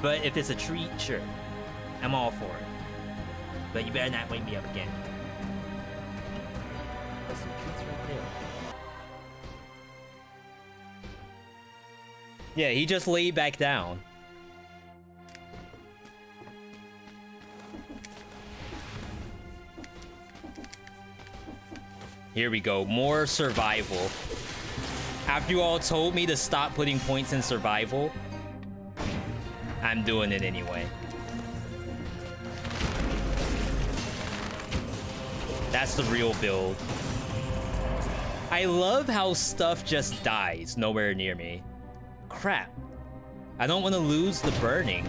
But if it's a treat, sure. I'm all for it. But you better not wake me up again. There's some treats right there. Yeah, he just laid back down. Here we go, more survival. After you all told me to stop putting points in survival, I'm doing it anyway. That's the real build. I love how stuff just dies nowhere near me. Crap. I don't want to lose the burning.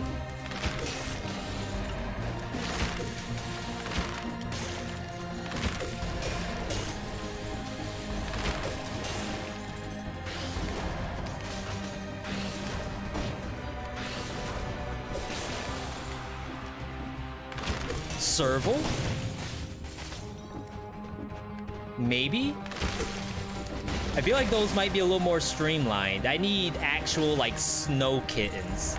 Serval? Maybe? I feel like those might be a little more streamlined. I need actual, like, snow kittens.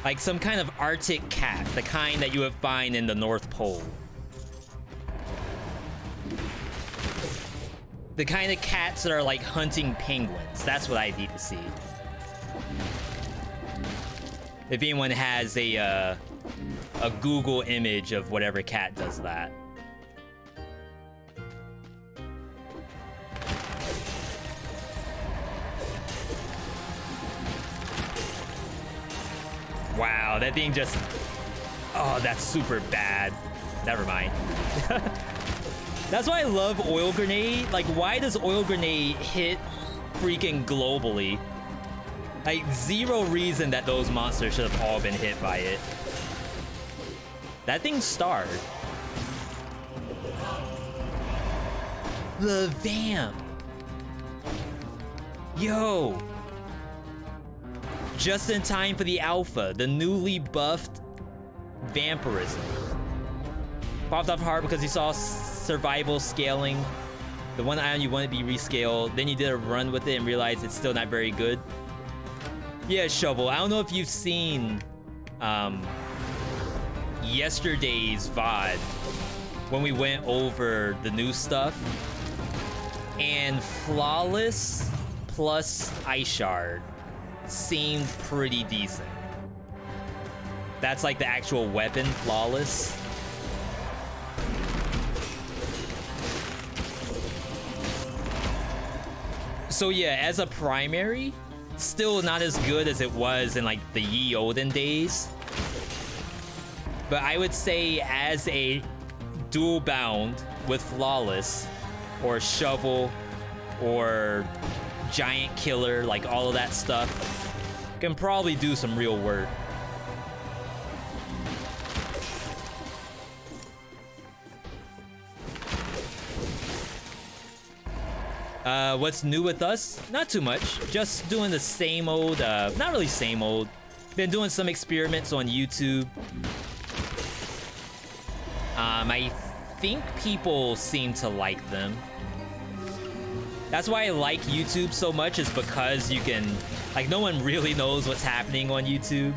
Like some kind of Arctic cat, the kind that you would find in the North Pole. The kind of cats that are like hunting penguins. That's what I need to see. If anyone has a Google image of whatever cat does that. Wow, that thing just... Oh, that's super bad. Never mind. That's why I love Oil Grenade. Like, why does Oil Grenade hit freaking globally? Like, zero reason that those monsters should have all been hit by it. That thing starved. The Vamp. Yo. Just in time for the alpha, the newly buffed Vampirism. Popped off hard because you saw survival scaling. The one item you want to be rescaled. Then you did a run with it and realized it's still not very good. Yeah, Shovel. I don't know if you've seen yesterday's VOD when we went over the new stuff. And Flawless plus Ice Shard seemed pretty decent. That's like the actual weapon, Flawless. So yeah, as a primary, still not as good as it was in like the ye olden days. But I would say as a dual bound with Flawless or Shovel or Giant Killer, like all of that stuff, can probably do some real work. What's new with us? Not too much. Just doing the same old, not really same old. Been doing some experiments on YouTube. I think people seem to like them. That's why I like YouTube so much, is because you can, like, no one really knows what's happening on YouTube.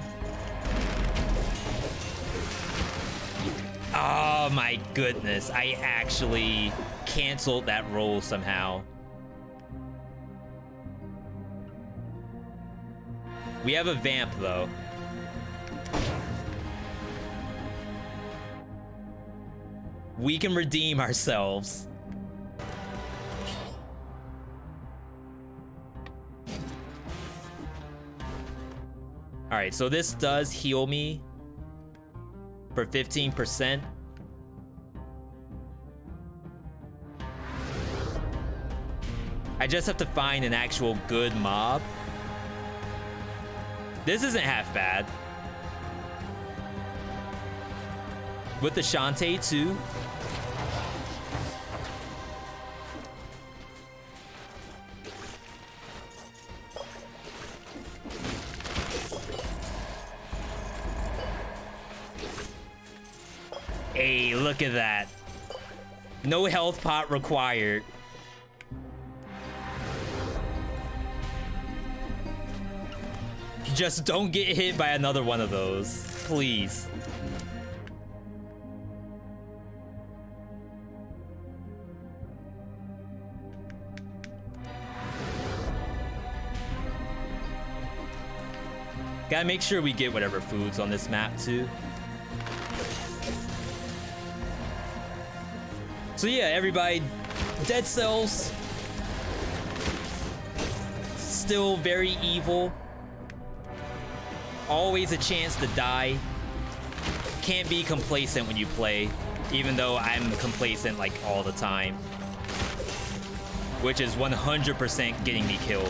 Oh my goodness, I actually canceled that roll somehow. We have a vamp though. We can redeem ourselves. All right, so this does heal me for 15%. I just have to find an actual good mob. This isn't half bad. With the Shantae too. Hey, look at that. No health pot required. Just don't get hit by another one of those, please. Gotta make sure we get whatever food's on this map too. So yeah, everybody, dead cells. Still very evil. Always a chance to die. Can't be complacent when you play, even though I'm complacent like all the time. Which is 100% getting me killed.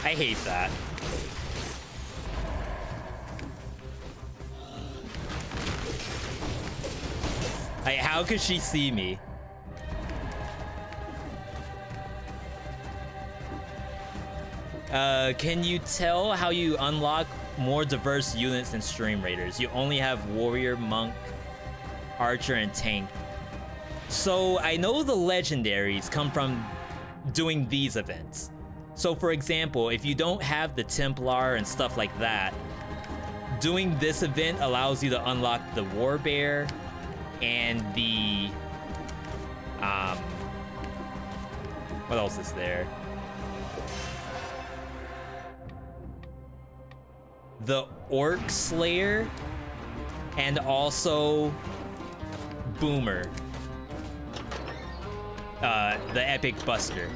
I hate that. Like, how could she see me? Can you tell how you unlock more diverse units than Stream Raiders? You only have Warrior, Monk, Archer, and Tank. So I know the legendaries come from doing these events. So for example, if you don't have the Templar and stuff like that, doing this event allows you to unlock the Warbear and the what else is there? The Orc Slayer and also Boomer. The Epic Buster.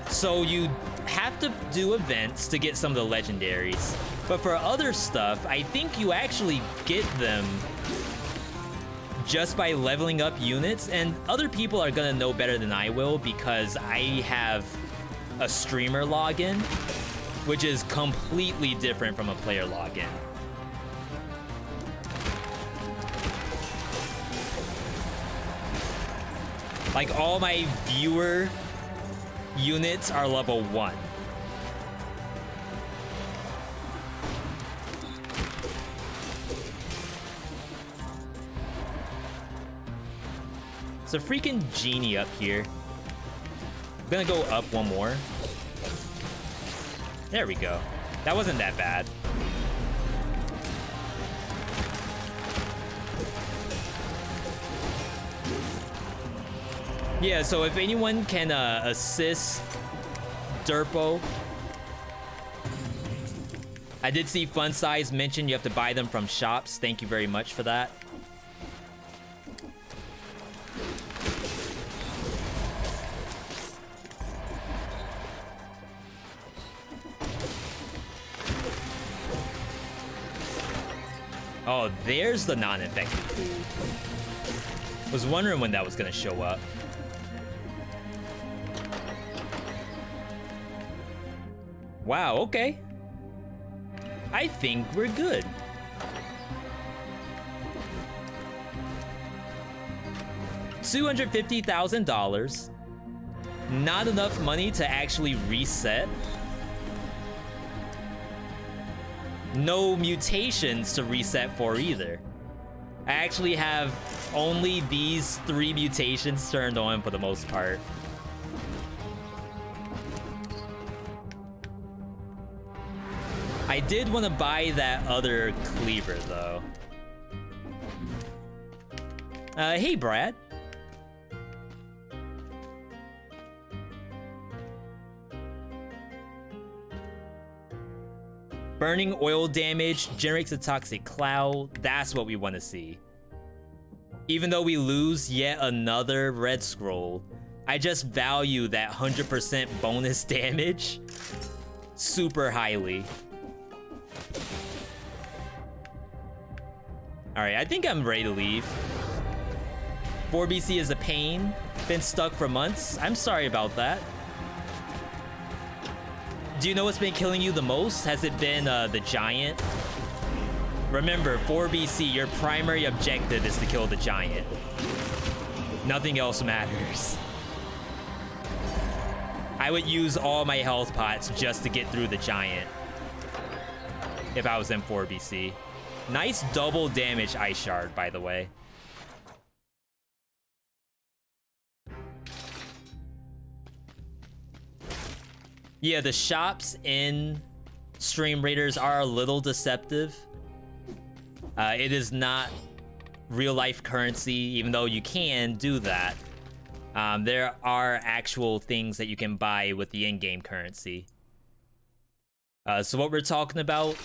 So you have to do events to get some of the legendaries. But for other stuff, I think you actually get them just by leveling up units. And other people are gonna know better than I will because I have a streamer login, which is completely different from a player login. Like all my viewer units are level 1. It's a freaking genie up here. I'm gonna go up one more. There we go. That wasn't that bad. Yeah, so if anyone can assist Derpo. I did see Fun Size mention you have to buy them from shops. Thank you very much for that. Oh, there's the non-infected food. Was wondering when that was gonna show up. Wow, okay. I think we're good. $250,000. Not enough money to actually reset. No mutations to reset for either. I actually have only these 3 mutations turned on for the most part. I did want to buy that other Cleaver, though. Hey, Brad. Burning oil damage generates a toxic cloud. That's what we want to see. Even though we lose yet another red scroll, I just value that 100% bonus damage super highly. Alright, I think I'm ready to leave. 4BC is a pain. Been stuck for months. I'm sorry about that. Do you know what's been killing you the most? Has it been the giant? Remember, 4BC, your primary objective is to kill the giant. Nothing else matters. I would use all my health pots just to get through the giant if I was in 4BC. Nice double damage ice shard, by the way. Yeah, the shops in Stream Raiders are a little deceptive. It is not real life currency, even though you can do that. There are actual things that you can buy with the in-game currency. So what we're talking about,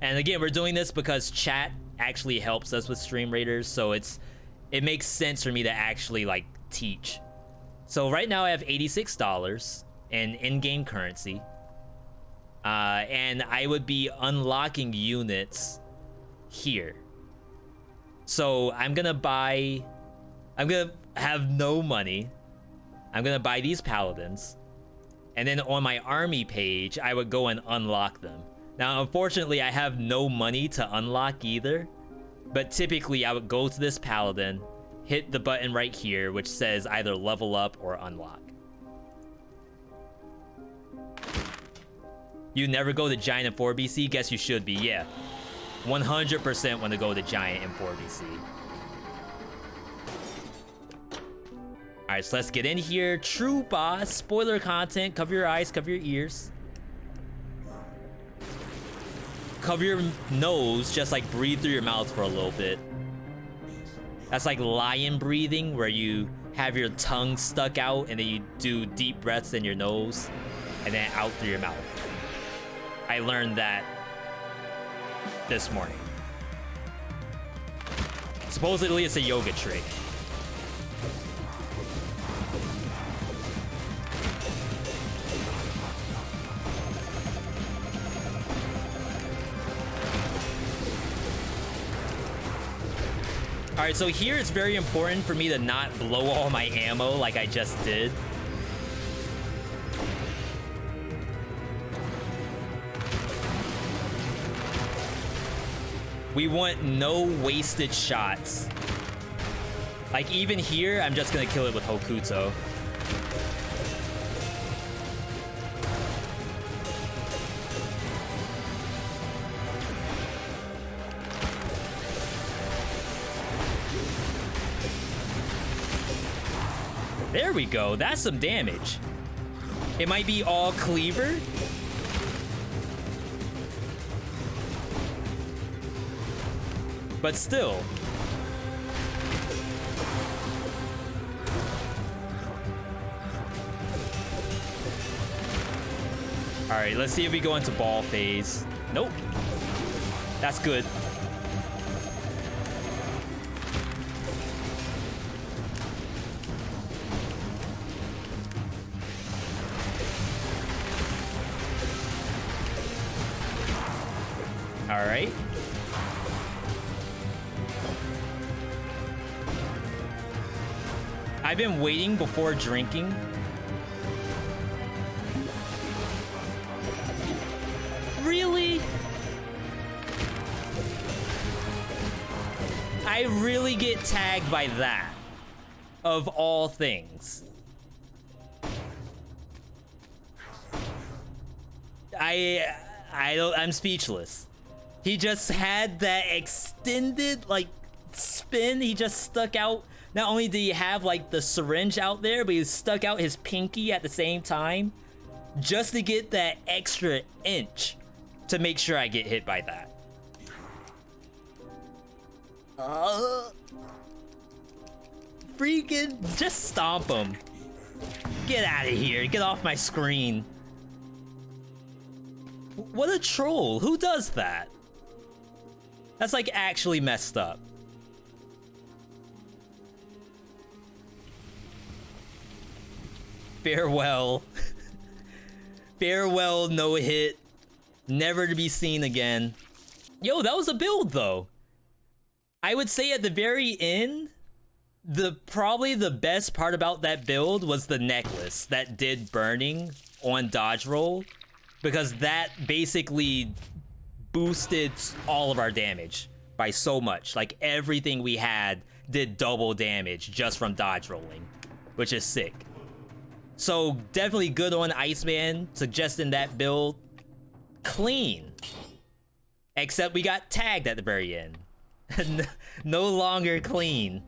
and again, we're doing this because chat actually helps us with Stream Raiders, so it makes sense for me to actually like teach. So right now I have $86 in-game currency, and I would be unlocking units here. So I'm gonna have no money. I'm gonna buy these paladins, and then on my army page I would go and unlock them. Now unfortunately I have no money to unlock either, but typically I would go to this paladin, hit the button right here which says either level up or unlock. You never go to giant in 4BC? Guess you should be. Yeah, 100% want to go to giant in 4BC. Alright, so let's get in here. True boss, spoiler content. Cover your eyes, cover your ears. Cover your nose, just like breathe through your mouth for a little bit. That's like lion breathing, where you have your tongue stuck out and then you do deep breaths in your nose and then out through your mouth. I learned that this morning. Supposedly it's a yoga trick. All right, so here it's very important for me to not blow all my ammo like I just did. We want no wasted shots. Like even here, I'm just gonna kill it with Hokuto. There we go. That's some damage. It might be all Cleaver. But still. All right, let's see if we go into ball phase. Nope. That's good. All right. I've been waiting before drinking. Really? I really get tagged by that, of all things. I'm speechless. He just had that extended, like, spin, he just stuck out. Not only did he have like the syringe out there, but he stuck out his pinky at the same time just to get that extra inch to make sure I get hit by that. Freaking just stomp him. Get out of here. Get off my screen. What a troll. Who does that? That's like actually messed up. Farewell. Farewell, no hit. Never to be seen again. Yo, that was a build though. I would say at the very end, probably the best part about that build was the necklace that did burning on dodge roll, because that basically boosted all of our damage by so much. Like everything we had did double damage just from dodge rolling, which is sick. So definitely good on Iceman suggesting that build. Clean. Except we got tagged at the very end. No longer clean.